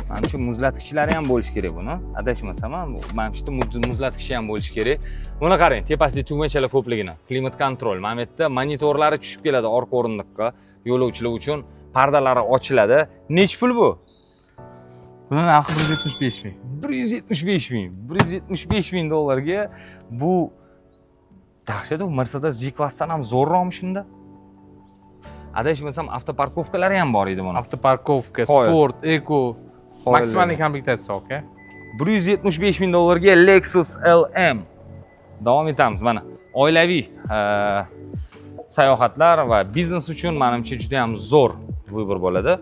Mana shu muzlatgichlari ham bo'lish kerak buni. Adashmasam, mana shu muzlatgichi ham bo'lish kerak. Buni qarang, tepasida tugmachalar ko'pligini. Klimat kontrol. Mana bu yerda monitorlari tushib keladi orqa o'rindiqqa. Yo'lovchilar uchun pardalari ochiladi. Nech pul bu? Buni narxi 175 ming. 175 ming. 175 ming dollarga bu dahshat, Mercedes V-klassdan ham zo'rroqmi shunda? Adashmasam, avtoparkovkalari ham bor edi buni. Avtoparkovka, sport, eko, maksimal komplektatsiya, okey. 175 ming dollarga Lexus LM. Davom etamiz. Mana oilaviy sayohatlar va biznes uchun menimcha juda ham zo'r vыбор bo'ladi.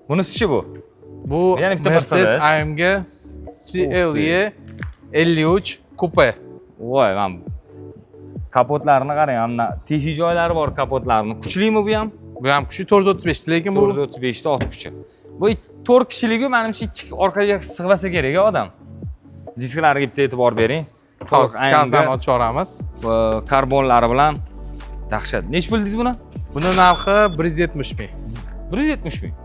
Bunisi-chi bu? Bu Mercedes AMG CLE 53 Coupe. Voy, men kapotlarini qarang, hamma teshik joylari bor kapotlarning. Kuchlimi bu ham? Bu ham kuchli 435, lekin bu 435 ta ot kuchi. Bu 4 kishiligi menimcha orqaga sig'masa kerak odam. Disklariga bitta e'tibor bering. Kaldan ochib yuboramiz. Karbonlari bilan dahshat. Nech pul dedingiz buni? Buni narxi 170 ming. 170 ming.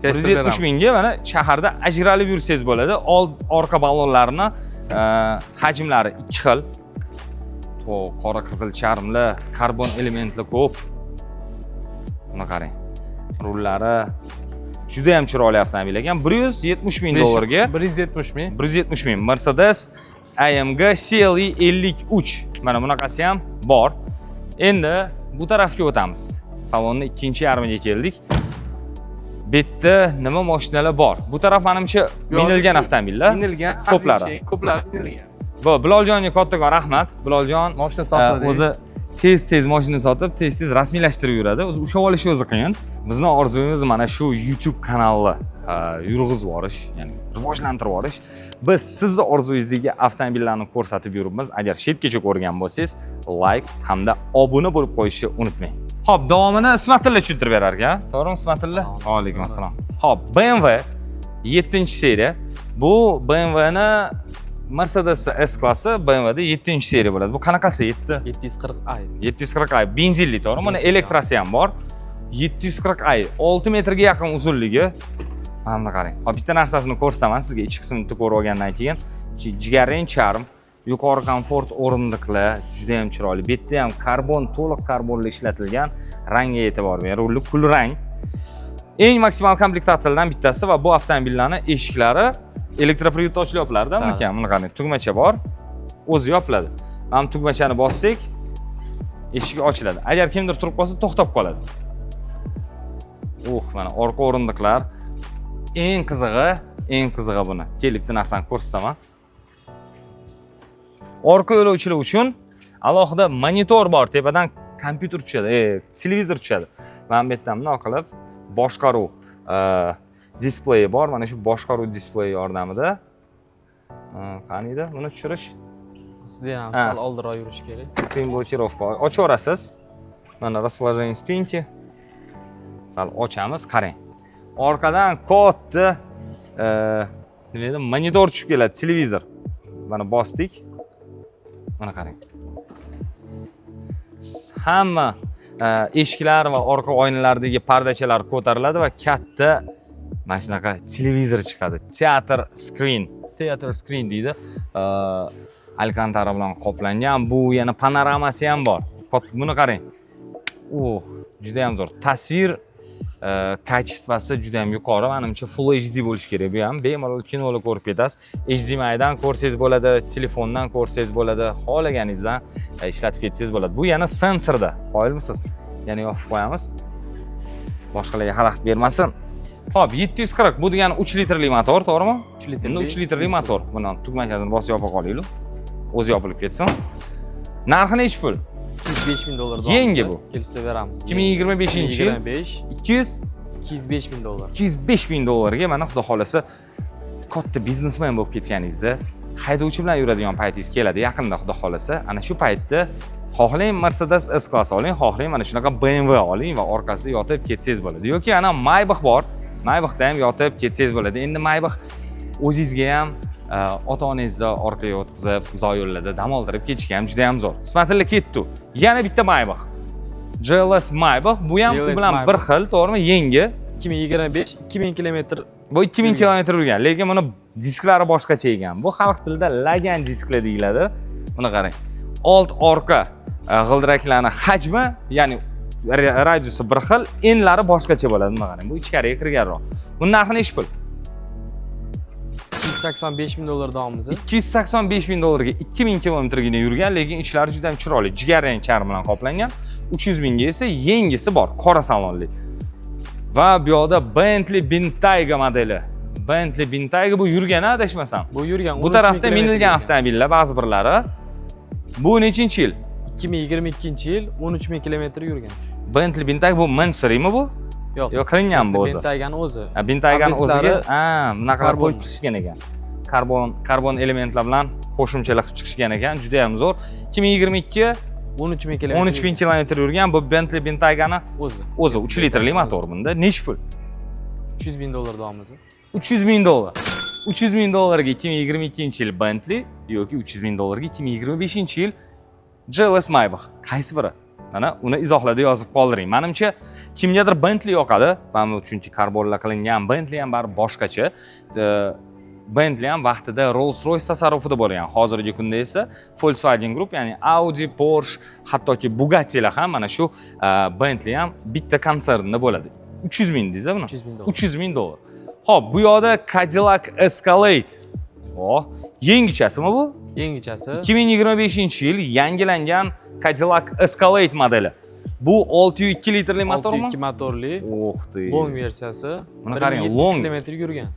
170 mingga mana shaharda ajralib yursangiz bo'ladi. Old orqa ballonlarini hajmlari 2 xil. Qora qizil charmli, karbon elementli ko'p. Buni qarang. Rullari juda ham chiroyli avtomobil ekan. 170 ming dollarga. 170 ming. 170 ming. Mercedes AMG CLE 53. Mana bunaqasi ham bor. Endi bu tarafga o'tamiz. Salonni ikkinchi yarmiga keldik. Bu yerda nima mashinalar bor? Bu taraf menimcha minilgan avtomobillar. Minilgan, ko'plari minilgan. Biloljonga kattakon rahmat. Biloljon mashina sotdi. O'zi tez mashina sotib, tez rasmiylashtirib yuradi. O'zi ushlab olish o'zi qiyin. Bizning orzuyimiz mana shu YouTube kanalni yurg'izib yuborish, ya'ni rivojlantirib yuborish. Biz sizni orzuyingizdagi avtomobillarni ko'rsatib yuribmiz. Agar chetgacha ko'rgan bo'lsangiz, like hamda obuna bo'lib qo'yishni unutmang. Xo'p, davomini Ismatilla tushuntirib berar ekan. To'g'rimi Ismatilla? Alaykum assalom. Xo'p, BMW 7-seriya. Bu BMW-ni Mercedes S-klassi BMW-da 7-seriya bo'ladi. Bu qanaqasi? 740i. 740i benzinli, to'g'rimi? Mana elektrasi ham bor. 740i 6 metrga yaqin uzunligi. Mana qarang. Hop, bitta narsasini ko'rsaman sizga ichki qismini ko'rib olgandan keyin jigarrang charm, yuqori komfort o'rindiqlar, juda ham chiroyli. Bu yerda ham karbon, to'liq karbonli ishlatilgan, rangga e'tibor bering. Rulli kulrang. Eng maksimal komplektatsiyalardan bittasi va bu avtomobillarning eshiklari elektropриводtochli yopiladi, akam. Buni qarang, tugmacha bor. O'zi yopiladi. Mana tugmachani bossak, eshik ochiladi. Agar kimdir turib qolsa, to'xtab qoladi. Mana orqa o'rindiqlar. Eng qizig'i buni. Kelib bitta narsani ko'rsataman. Orqa yo'lovchilar uchun alohida monitor bor, tepadan kompyuter tushadi, televizor tushadi. Mana bu yerdan bunday qilib boshqaruv displeyi bor. Mana shu boshqaruv displeyi yordamida qaniydi buni tushirish? Sizda ham sal oldiroq yurish kerak. Блокировка ochaverasiz. Mana расположение spinki. Sal ochamiz, qarang. Orqadan katta nima deydi, monitor tushib keladi, televizor. Mana bosdik. Mana qarang. Hamma eshiklar va orqa oynalardagi pardachalar ko'tariladi va katta mana shunaqa televizor chiqadi. Theater screen deydi. Alcantara bilan qoplangan. Bu yana panoramasi ham bor. Buni qarang. Juda ham zo'r. Tasvir kачествоsi juda ham yuqori. Menimcha Full HD bo'lishi kerak. Bu ham bemalol kinoni ko'rib ketasiz. HDMI dan ko'rsangiz bo'ladi, telefondan ko'rsangiz bo'ladi, xohlaganingizdan ishlatib ketsangiz bo'ladi. Bu yana sensorda. Qoyilmisiz? Yana yopib qo'yamiz. Boshqalarga xalaqit bermasin. Xo'p, 740 bu degani 3 litrli motor, to'g'rimi? 3 litrli motor. Buni tugmachasini bosib yopa qolaylik. O'zi yopilib ketsin. Narxi necha pul? $205,000. Yangi bu. Kelishda beramiz. 2025-yil 205,000. $205,000 ga mana xudo xolasa katta biznesmen bo'lib ketganingizda, haydovchi bilan yuradigan paytingiz keladi yaqinda xudo xolasa. Ana shu paytda xohlang Mercedes S-Class oling, xohlang mana shunaqa BMW oling va orqasida yotib ketsangiz bo'ladi. Yoki ana Maybach bor. Maybachda ham yotib ketsangiz bo'ladi. Endi Maybach o'zingizga ham ota-onangizni orqaga o'tkazib, uzoq yo'llarda dam oldirib ketishga ham juda ham zo'r. Ismatilla ketdi. Yana bitta Maybach. GLS Maybach, bu ham u bilan bir xil, to'g'rimi? Yangi 2025 2000 kilometr. Bu 2000 kilometr yurgan, lekin buni disklari boshqacha ekan. Bu xalq tilida lagan disklar deyiladi. Buni qarang. Old orqa g'ildiraklarning hajmi, ya'ni radiusi bir xil, enlari boshqacha bo'ladi. Buni qarang. Bu ichkariga kirganroq. Buning narxi necha pul? $285,000 davomimiz. $285,000 ga 2000 kilometrgina yurgan, lekin ichlari juda ham chiroyli, jigarrang charm bilan qoplangan. 300,000 ga esa yengisi bor, qora salonli. Va bu yoqda Bentley Bentayga modeli. Bentley Bentayga bu yurgan, adashmasam. Bu yurgan. Bu tarafda minilgan avtomobillar ba'zi birlari. Bu nechinchi yil? 2022-yil 13,000 kilometr yurgan. Bentley Bentayga bu Mansurimi bu? Yo'q, qilingan bu o'zi. Bentaygan o'zi. Bentaygan o'ziga, bunaqalar qo'yib chiqishgan ekan. Karbon elementlar bilan qo'shimchalar qilib chiqishgan ekan, juda ham zo'r. 2022 13,000 kilometr. 13,000 kilometr yurgan bu Bentley Bentaygani o'zi 3 litrli motor bunda. Necha pul? $300,000 davomimiz. $300,000. $300,000 ga 2022-yil Bentley yoki $300,000 ga 2025-yil GLS Maybach. Qaysi biri? Mana uni izohlarda yozib qoldiring. Menimcha kimgadir Bentley yoqadi. Mana chunki karbonlar qilingan Bentley ham bari boshqacha. Bentley ham vaqtida Rolls-Royce tasarrufida bo'lgan. Hozirgi kunda esa Volkswagen Group, ya'ni Audi, Porsche, hattoki Bugatti'lar ham mana shu Bentley ham bitta konsernda bo'ladi. 300,000 deysiz buni? $300,000. Xo'p, bu yoqda Cadillac Escalade. Yangichasimi bu? Yangichasi. 2025-yil yangilangan Cadillac Escalade modeli. Bu 602 litrli motormi? 602 motorli. Long versiyasi. Buni qarang, long kilometr yurgan.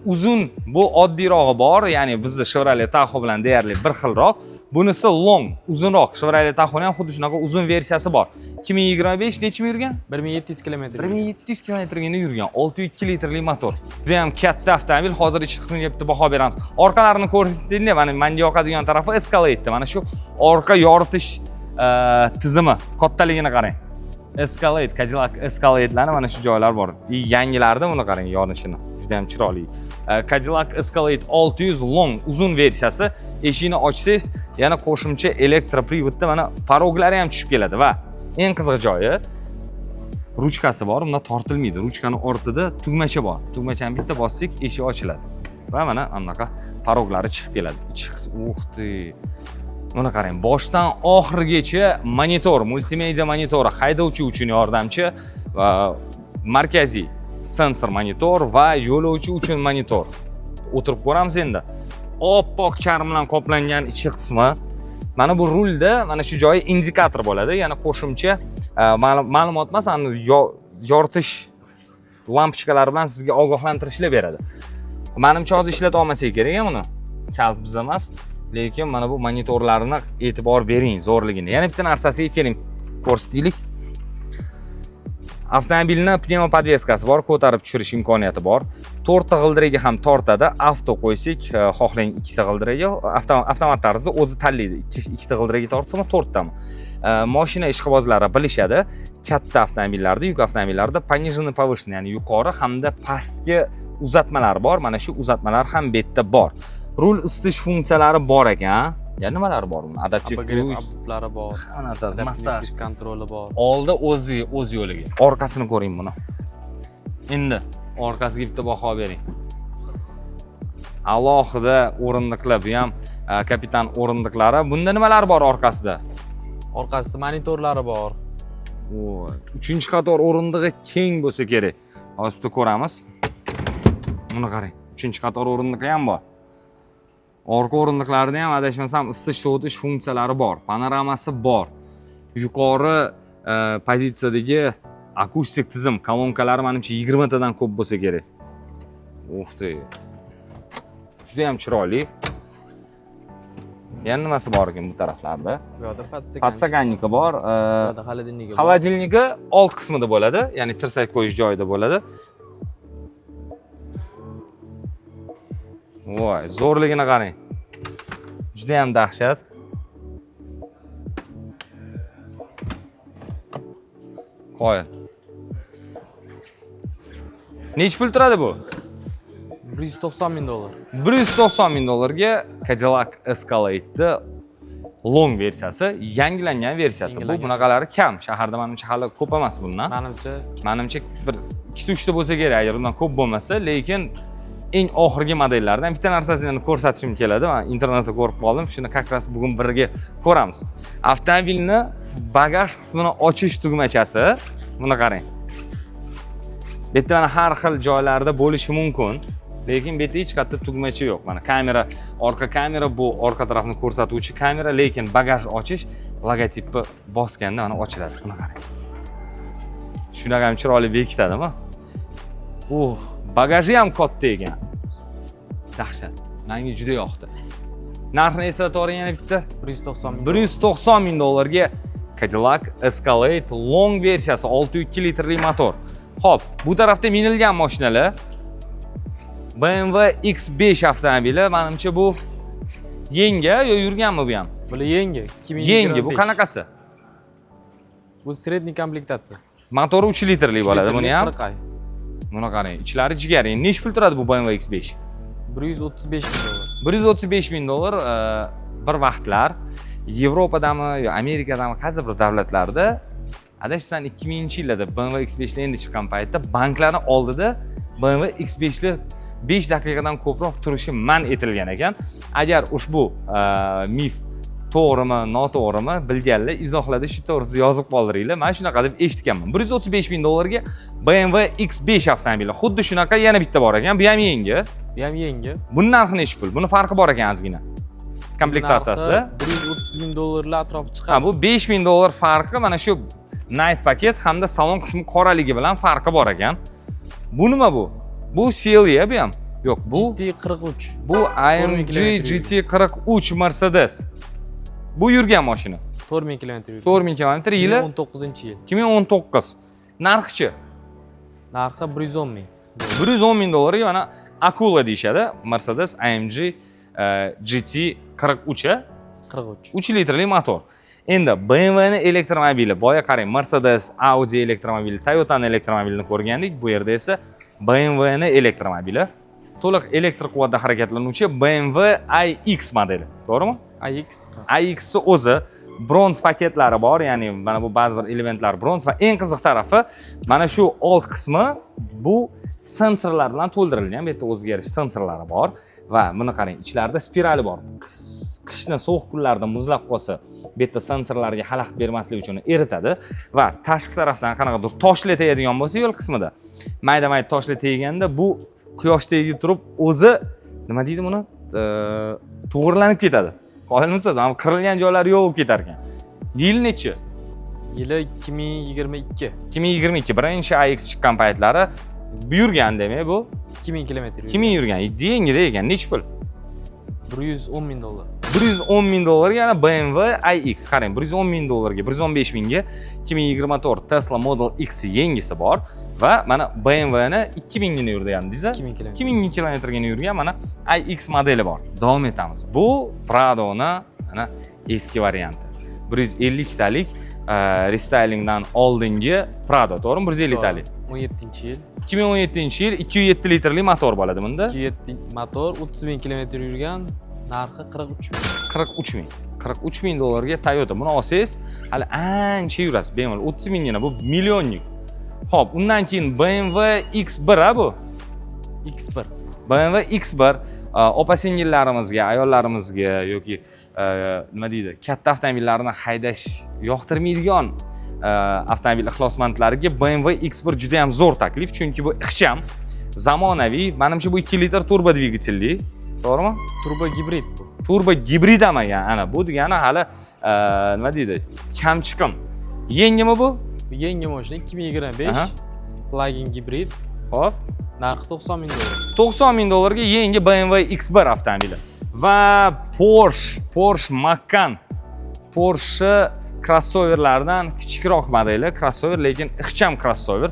Uzun bu oddiyrog'i bor, ya'ni bizning Chevrolet Tahoe bilan deyarli bir xilroq. Bunisi long, uzunroq. Chevrolet Tahoening ham xuddi shunaqa uzun versiyasi bor. 2025 nechmi yurgan? 1700 kilometr. 1700 kilometrgina yurgan, 602 litrli motor. Bu ham katta avtomobil, hozir ichki qismiga bitta baho beramiz. Orqalarini ko'rsatinglar, mana menga yoqadigan tarafi Escalade. Mana shu orqa yoritish tizimi, kattaligini qarang. Escalade, Cadillac Escalade'larning mana shu joylar bor. Yangilarda buni qarang, yo'nishini. Juda ham chiroyli. Cadillac Escalade 600 long uzun versiyasi. Eshikni ochsangiz, yana qo'shimcha elektroprivodda mana paroglari ham tushib keladi va eng qiziq joyi ruchkasi bor, bunda tortilmaydi. Ruchkani ortida tugmacha bor. Tugmachani bitta bossak, eshik ochiladi. va mana bunaqa paroglari chiqib keladi. Ichi qismi, Buni qarang, boshdan oxirigacha monitor, multimedia monitori, haydovchi uchun yordamchi va markaziy sensor monitor va yo'lovchi uchun monitor. O'tirib ko'ramiz endi. Oppoq charm bilan qoplangan ichi qismi. Mana bu rulda mana shu joyi indikator bo'ladi, ya'ni qo'shimcha ma'lumot emas, yoritish lampochkalari bilan sizga ogohlantirishlar beradi. Menimcha hozir ishlata olmasak kerak buni. Kalt biz emas, lekin mana bu monitorlarni e'tibor bering zo'rligini. Yana bitta narsasiga keling, ko'rsataylik. Avtomobilning pnevmopodveskasi bor, ko'tarib tushirish imkoniyati bor. 4 ta g'ildiragi ham tortadi. Avto qo'ysak, xohlang 2 ta g'ildiragi, avtomat tarzda o'zi tanlaydi. 2 ta g'ildiragi tortsami, 4 tami. Mashina ishqibozlari bilishadi. Katta avtomobillarda, yuk avtomobillarda пониженный повышенный, ya'ni yuqori hamda pastki uzatmalar bor. Mana shu uzatmalar ham bu yerda bor. Rul isitish funksiyalari bor ekan. Ya nimalar bor buni? Adaptiv cruise abduflari bor. Hamma narsasi, massaj kontroli bor. Oldi o'z yo'liga. Orqasini ko'ring buni. Endi orqasiga bitta baho bering. Alohida o'rindiqlar, bu ham kapitan o'rindiqlari. Bunda nimalar bor orqasida? Orqasida monitorlari bor. Voy, 3-qator o'rindig'i keng bo'lsa kerak. Hozir bitta ko'ramiz. Buni qarang. 3-qator o'rindig'i ham bor. Orqa o'rindiqlarida ham adashmasam isitish sovutish funksiyalari bor, panoramasi bor. Yuqori pozitsiyadagi akustik tizim, kolonkalari menimcha 20 tadan ko'p bo'lsa kerak. Juda ham chiroyli. Yana nimasi bor ekan bu taraflarda? Bu yerda podstakannika bor. Bu yerda xolodilniki bor. Xolodilniki old qismida bo'ladi, ya'ni tirsak qo'yish joyida bo'ladi. Voy, zo'rligini qarang. Juda ham dahshat. Qo'ying. Nech pul turadi bu? $190,000. $190,000 Cadillac Escalade'ni long versiyasi, yangilangan versiyasi. Bu bunaqalari kam. Shaharda menimcha hali ko'p emas bundan. Menimcha bir 2-3 ta bo'lsa kerak, agar undan ko'p bo'lmasa, lekin eng oxirgi modellardan bitta narsasini ko'rsatishim keladi. Men internetda ko'rib qoldim. Shuni qaqras bugun birga ko'ramiz. Avtomobilni bagaj qismini ochish tugmachasi. Buni qarang. Bu yerda mana har xil joylarda bo'lishi mumkin, lekin bu yerda hech qayerda tugmacha yo'q. Mana kamera, orqa kamera bu orqa tarafni ko'rsatuvchi kamera, lekin bagaj ochish logotipi bosganda mana ochiladi. Buni qarang. Shunaqa ham chiroyli bekitadimi? Bagaji ham katta ekan. Dahshat. Menga juda yoqdi. Narxini eslatib o'ring yana bitta. $190,000 Cadillac Escalade long versiyasi, 6.2 litrli motor. Xo'p, bu tarafda minilgan mashinalar BMW X5 avtomobili. Menimcha bu yangi yo yurganmi bu ham? Bu yangi. 2025. Yangi. Bu qanaqasi? Bu sredniy komplektatsiya. Motori 3 litrli bo'ladi buni ham. 40 ay. Buni qarang, ichlari jigar. Endi nech pul turadi bu BMW X5? $135,000. $135,000 bir vaqtlar Yevropadami yo Amerikadami qaysi bir davlatlarda adashmasam 2000-yillarda BMW X5 endi chiqqan paytda banklarning oldida BMW X5 5 daqiqadan ko'proq turishi man etilgan ekan. Agar ushbu mif to'g'rimi, noto'g'rimi bilganlar izohlarda shu to'g'risida yozib qoldiringlar. Men shunaqa deb eshitganman. $135,000 BMW X5 avtomobili. Xuddi shunaqa yana bitta bor ekan. Bu ham yangi. Bu ham yangi. Buni narxi necha pul? Buni farqi bor ekan ozgina. Komplektatsiyasida $130,000 atrofi chiqadi. Bu $5,000 farqi mana shu night paket hamda salon qismi qoraligi bilan farqi bor ekan. Bu nima bu? Bu CLA bu ham. Yo'q, bu GT43. Bu AMG GT43 Mercedes. Bu yurgan mashina. 4000 km. 4000 km yili 2019-yil. 2019. Narxi-chi? Narxi $110,000. $110,000 mana Acula deyshadi. Mercedes AMG GT43 3 litrli motor. Endi BMW ni elektromobili, boya qarang, Mercedes, Audi elektromobili, Toyota ni elektromobilini ko'rgandik. Bu yerda esa BMW ni elektromobili. To'liq elektr quvvatda harakatlanuvchi BMW iX modeli, to'g'rimi? iX o'zi bronz paketlari bor, ya'ni mana bu ba'zi bir elementlar bronz va eng qiziq tarafi mana shu old qismi bu sensorlar bilan to'ldirilgan. Bu yerda o'zgarish sensorlari bor va buni qarang, ichlarida spirali bor. Qishni sovuq kunlarda muzlab qolsa, bu yerda sensorlarga xalaqit bermaslik uchun eritadi va tashqi tarafdan qanaqadir toshlar tegadigan bo'lsa, yo'l qismida mayda-mayda toshlar teganda bu quyosh tegib turib o'zi nima deydi buni? To'g'irlanib ketadi. Qo'yilmisiz, ham qirilgan joylari yo'q bo'lib ketar ekan. Yil nechi? Yili 2022. 2022 birinchi AX chiqqan paytlari yurgan demak bu 2000 kilometr. 2000 yurgan. Yengida ekan, nechi pul? $110,000. 110 000 dollarga yana BMW iX qarang, 110 000 dollarga, 115 mingga 2024 Tesla Model X yengisi bor va mana BMW ni 2000 gina yurdi ham dizel. 2000 kilometr. 2000 kilometrga yurgan mana iX modeli bor. Davom etamiz. Bu Prado'ni mana eski varianti. 150 talik restyling-dan oldingi Prado, to'g'rimi? 150 talik. 17-yil. 2017-yil 207 litrli motor bo'ladi bunda. 207 motor, 30,000 kilometr yurgan, narxi 43,000. 43 000 dollarga Toyota. Buni olsangiz, hali ancha yurasiz. Bemalol 30 000 gina, bu millionlik. Xo'p, undan keyin BMW X1 a bu. X1. BMW X1 opa-singillarimizga, ayollarimizga yoki nima deydi, katta avtomobillarni haydash yoqtirmaydigan avtomobil ixlosmandlariga BMW X1 juda ham zo'r taklif, chunki bu ixcham, zamonaviy, menimcha bu 2 litr turbo dvigatelli, to'g'rimi? Turbo gibrid bu. Turbo gibrid amagan, ana bu degani hali nima deydi, kamchiqim. Yengimi bu? Yangi mashina 2025 plug-in gibrid. Xo'p, narxi $90,000. 90 000 dollarga yangi BMW X1 avtomobili. Va Porsche Macan. Porsche crossoverlardan kichikroq modeli, crossover, lekin ixcham crossover.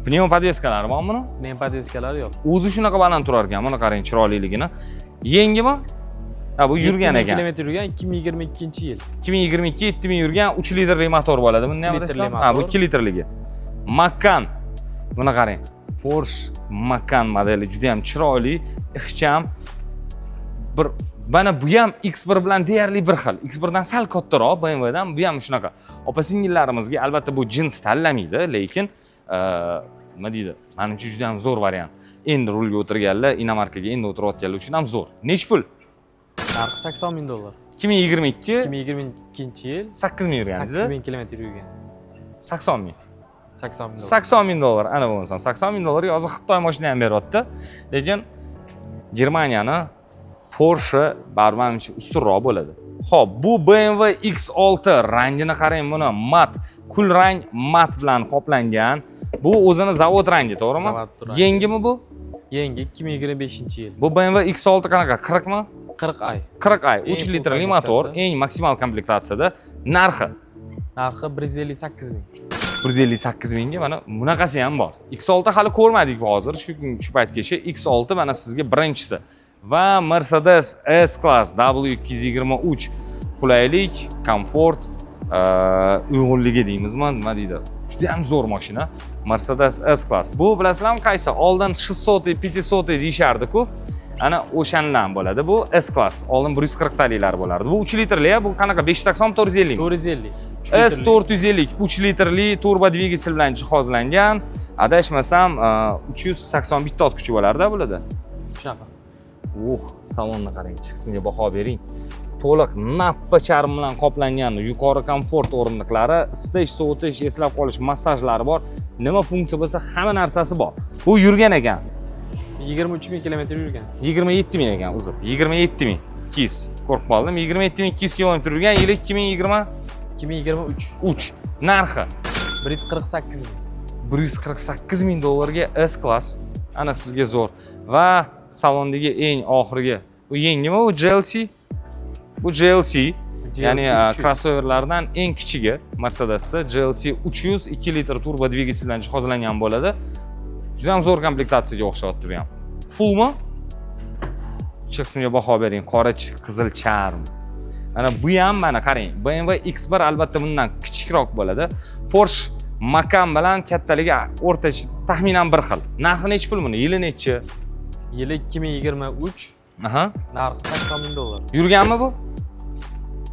Pnevmopodeskalari bormi buni? Pnevmopodeskalari yo'q. O'zi shunaqa baland turar ekan, buni qarang chiroyliligini. Yengimi? Ha, bu yurgan ekan. kilometr yurgan 2022-yil. 2022 7000 yurgan 3 litrli motor bo'ladi. Buni nima deysan? Ha, bu 2 litrligi. Macan. Buni qarang. Porsche Macan modeli juda ham chiroyli, ixcham. Mana bu ham X1 bilan deyarli bir xil. X1 dan sal kattaroq, BMW dan bu ham shunaqa. Opa-singillarimizga albatta bu jins tanlamaydi, lekin nima deydi? Menimcha juda ham zo'r variant. Endi rulga o'tirganlar, inomarkaga endi o'tirayotganlar uchun ham zo'r. Nech pul? Narxi $80,000. 2022 2022-yil 8000 yurgan. 8000 kilometr yurgan. 80 000. 80,000 dollar. 80 000 dollar, ana bo'lmasa 80 000 dollarga hozir Xitoy mashina ham beryapti. Lekin Germaniyani Porsche barmanimcha ustunroq bo'ladi. Xo'p, bu BMW X6 rangini qarang, buni mat, kul rang mat bilan qoplangan. Bu o'zini zavod rangi, to'g'rimi? Zavod rangi. Yengimi bu? Yangi 2025-yil. Bu BMW X6 qanaqa? 40 mi? 40 ay. 40 ay, Eng 3 full litrli motor, komplektatsiya. eng maksimal komplektatsiyada. Narxi Narxi 158,000. 158 mingga mana bunaqasi ham bor. X6 hali ko'rmadik hozir, shu paytgacha X6 mana sizga birinchisi. Va Mercedes S-Class W223 qulaylik, komfort, uyg'unligi deymizmi, nima deydi? Juda ham zo'r mashina. Mercedes S-Class. Bu bilasizlarmi qaysi? Oldin 600, 500 deyishardi-ku. Ana o'shandan bo'ladi. Bu S-Class. Oldin 140 taliklar bo'lardi. Bu 3 litrli, bu qanaqa? 580 450 mi? 450. S450 3 litrli turbo dvigatel bilan jihozlangan. Adashmasam 381 ot kuchi bo'lar-da bularda. Shunaqa. Salonni qarang, qismiga baho bering. To'liq nappa charm bilan qoplangan, yuqori komfort o'rindiqlari, isitish, sovutish, eslab qolish massajlari bor. Nima funksiya bo'lsa, hamma narsasi bor. Bu yurgan ekan. 23,000 kilometr yurgan. 27 ming ekan, uzr. 27 ming. Kis. Qo'rqib qoldim. 27200 kilometr yurgan, yili 2023. Narxi 148,000. 148 ming dollarga S-Class. Ana sizga zo'r. Va salondagi eng oxirgi. Bu yengimi bu GLC? Bu GLC. Ya'ni crossoverlardan eng kichigi Mercedes'da GLC 300 2 litr turbo dvigatel bilan jihozlangan bo'ladi. Juda ham zo'r komplektatsiyaga o'xshayapti bu ham. Fullmi? Qismiga baho bering. Qora, qizil charm. Mana bu ham mana qarang. BMW X1 albatta bundan kichikroq bo'ladi. Porsche Macan bilan kattaligi o'rtacha taxminan bir xil. Narxi nech pul buni? Yili nechi? Yili 2023. Aha. Narxi $80,000. Yurganmi bu?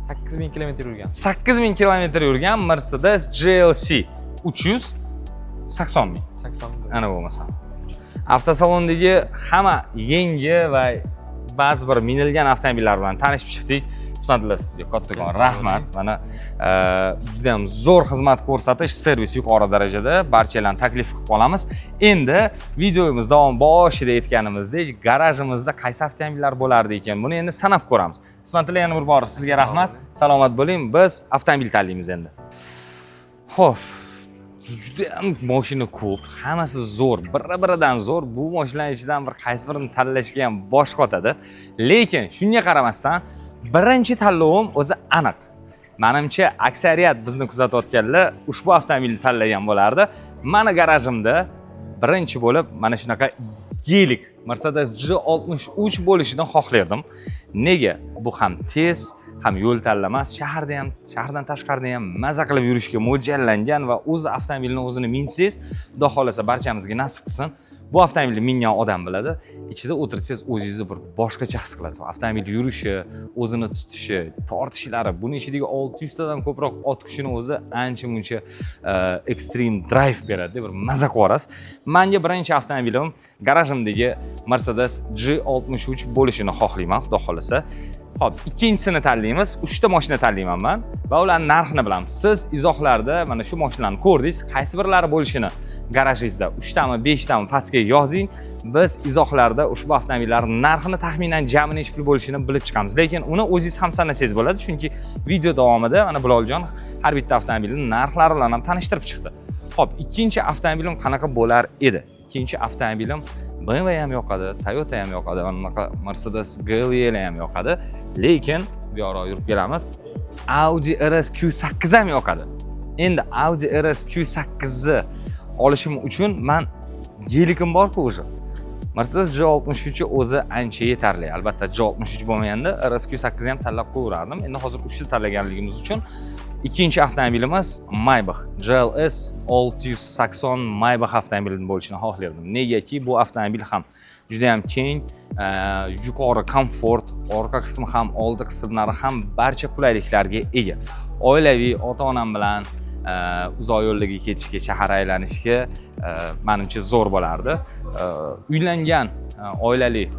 8000 kilometr yurgan. 8000 kilometr yurgan Mercedes GLC 300 80 ming. 80,000. Ana bo'lmasa. Avtosalondagi hamma yangi va ba'zi bir minilgan avtomobillar bilan tanishib chiqdik. Ismatilla sizga kattakon rahmat. Mana juda ham zo'r xizmat ko'rsatish, servis yuqori darajada. Barchalarni taklif qilib qolamiz. Endi videomiz davom boshida aytganimizdek, garajimizda qaysi avtomobillar bo'lardi ekan, buni endi sanab ko'ramiz. Ismatilla yana bir bor sizga rahmat. Salomat bo'ling. Biz avtomobil tanlaymiz endi. Xo'p. Juda ham mashina ko'p, hammasi zo'r, biri-biridan zo'r. Bu mashinalar ichidan bir qaysi birini tanlashga ham bosh qotadi. Lekin shunga qaramasdan birinchi tanlovim o'zi aniq. Menimcha aksariyat bizni kuzatayotganlar ushbu avtomobilni tanlagan bo'lardi. Meni garajimda birinchi bo'lib mana shunaqa gelik Mercedes G63 bo'lishini xohlardim. Nega? Bu ham tez, ham yo'l tanlamas, shahardan tashqarida ham maza qilib yurishga mo'ljallangan va o'z avtomobilni o'zini minsangiz, xudo xolasa barchamizga nasib qilsin. Bu avtomobilni mingan odam biladi. Ichida o'tirsangiz o'zingizni bir boshqacha his qilasiz. Avtomobil yurishi, o'zini tutishi, tortishlari, buni ichidagi 600 tadan ko'proq ot kuchini o'zi ancha-muncha extreme drive beradi, bir maza qilasiz. Menga birinchi avtomobilim garajimdagi Mercedes G63 bo'lishini xohlayman, xudo xolasa. Xo'p, ikkinchisini tanlaymiz. 3 ta mashina tanlayman men va ularning narxini bilamiz. Siz izohlarda mana shu mashinalarni ko'rdingiz, qaysi birlari bo'lishini garajingizda 3 tami, 5 tami pastga yozing. Biz izohlarda ushbu avtomobillarning narxini taxminan jami necha pul bo'lishini bilib chiqamiz. Lekin uni o'zingiz ham sanasangiz bo'ladi, chunki video davomida mana Biloljon har bitta avtomobilning narxlari bilan ham tanishtirib chiqdi. Xo'p, ikkinchi avtomobilim qanaqa bo'lar edi? Ikkinchi avtomobilim BMW ham yoqadi, Toyota ham yoqadi, Mercedes GLE ham yoqadi. Lekin bu yoqqa yurib kelamiz. Audi RS Q8 ham yoqadi. Endi Audi RS Q8 ni olishim uchun men yelikim bor-ku o'zi. Mercedes G63 o'zi ancha yetarli. Albatta G63 bo'lmaganda RS Q8 ni ham tanlab qo'yardim. Endi hozir 3 ta tanlaganligimiz uchun ikkinchi avtomobilimiz Maybach GLS 680 Maybach avtomobilini bo'lishini xohlardim. Negaki bu avtomobil ham juda ham keng, yuqori komfort, orqa qismi ham, oldi qismlari ham barcha qulayliklarga ega. Oilaviy ota-onam bilan uzoq yo'llarga ketishga, shahar aylanishga menimcha zo'r bo'lardi. Uylangan oilali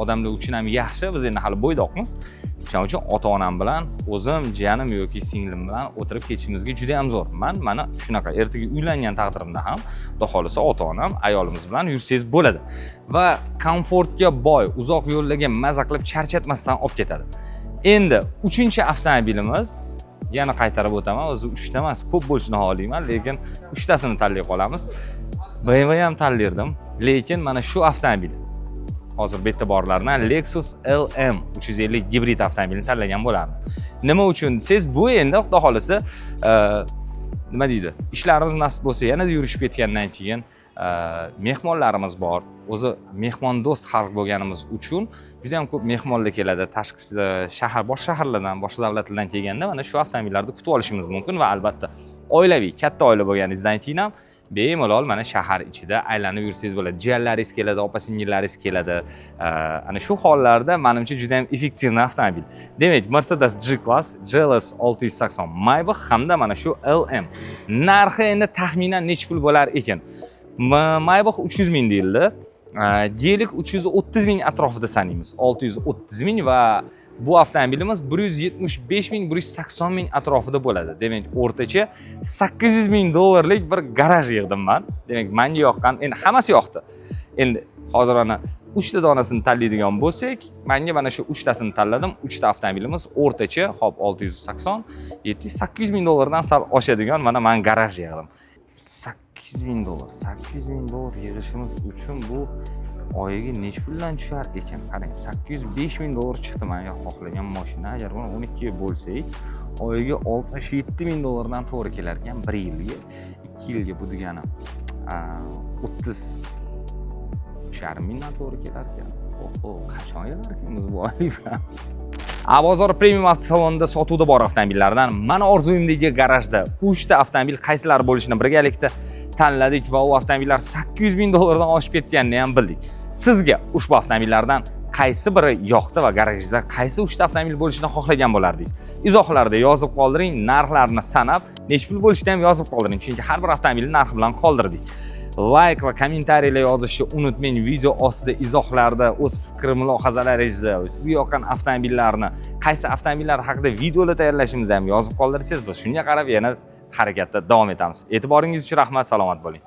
odamlar uchun ham yaxshi. Biz endi hali bo'ydoqmiz. Shuning uchun ota-onam bilan, o'zim, jiyanim yoki singlim bilan o'tirib ketishimizga juda ham zo'r. Mana shunaqa ertaga uylangan taqdirimda ham, xudo xolasa ota-onam, ayolimiz bilan yursangiz bo'ladi. Va komfortga boy, uzoq yo'llarga maza qilib charchatmasdan olib ketadi. Endi 3-avtomobilimiz yana qaytarib o'taman, o'zi 3 ta emas, ko'p bo'lishini xohlayman, lekin 3 tasini tanlay qolamiz. BMW ham tanlardim, lekin mana shu avtomobil hozir bu yerda borlardan Lexus LM 350 gibrid avtomobilni tanlagan bo'lardim. Nima uchun desangiz, bu endi xudo xolasa nima deydi? Ishlarimiz nasib bo'lsa, yanada yurishib ketgandan keyin mehmonlarimiz bor. O'zi mehmondo'st xalq bo'lganimiz uchun juda ham ko'p mehmonlar keladi. Tashqi shahar, boshqa shaharlardan, boshqa davlatlardan kelganda mana shu avtomobillarni kutib olishimiz mumkin va albatta oilaviy, katta oila bo'lganingizdan keyin ham bemalol mana shahar ichida aylanib yursangiz bo'ladi. Jiyanlaringiz keladi, opa-singillaringiz keladi. Ana shu hollarda menimcha juda ham effektiv avtomobil. Demak, Mercedes G-Class, GLS 680 Maybach hamda mana shu LM. Narxi endi taxminan necha pul bo'lar ekan? Maybach 300 ming deyildi. Gelik 330 ming atrofida sanaymiz. 630 ming va bu avtomobilimiz 175 ming, 180 ming atrofida bo'ladi. Demak, o'rtacha 800 ming dollarlik bir garaj yig'dim men. Demak, menga yoqqan, endi hammasi yoqdi. Endi hozir ana 3 ta donasini tanlaydigan bo'lsak, menga mana shu 3 tasini tanladim. 3 ta avtomobilimiz o'rtacha, hop 680, 700, 800 ming dollardan sal oshadigan mana men garaj yig'dim. 800 ming dollar, 800 ming dollar yig'ishimiz uchun bu oyiga necha puldan tushar ekan? Qarang, 805 ming dollar chiqdi menga xohlagan mashina. Agar buni 12 ga bo'lsak, oyiga 67 ming dollardan to'g'ri kelar ekan 1 yilga. 2 yilga bu degani 30 mingdan to'g'ri kelar ekan. Oho, qachon yelar ekan biz bu oylikdan? Bozor premium avtosalonida sotuvda bor avtomobillardan mana orzuyimdagi garajda 3 ta avtomobil qaysilari bo'lishini birgalikda tanladik va u avtomobillar 800 ming dollardan oshib ketganini ham bildik. Sizga ushbu avtomobillardan qaysi biri yoqdi va garajingizda qaysi 3 ta avtomobil bo'lishini xohlagan bo'lardingiz? Izohlarda yozib qoldiring, narxlarini sanab, necha pul bo'lishini ham yozib qoldiring, chunki har bir avtomobilning narxi bilan qoldirdik. like va kommentariyalar yozishni unutmang. Video ostida izohlarda o'z fikr mulohazalaringizni, sizga yoqqan avtomobillarni, qaysi avtomobillar haqida videolar tayyorlashimizni ham yozib qoldirsangiz, biz shunga qarab yana harakatda davom etamiz. E'tiboringiz uchun rahmat, salomat bo'ling.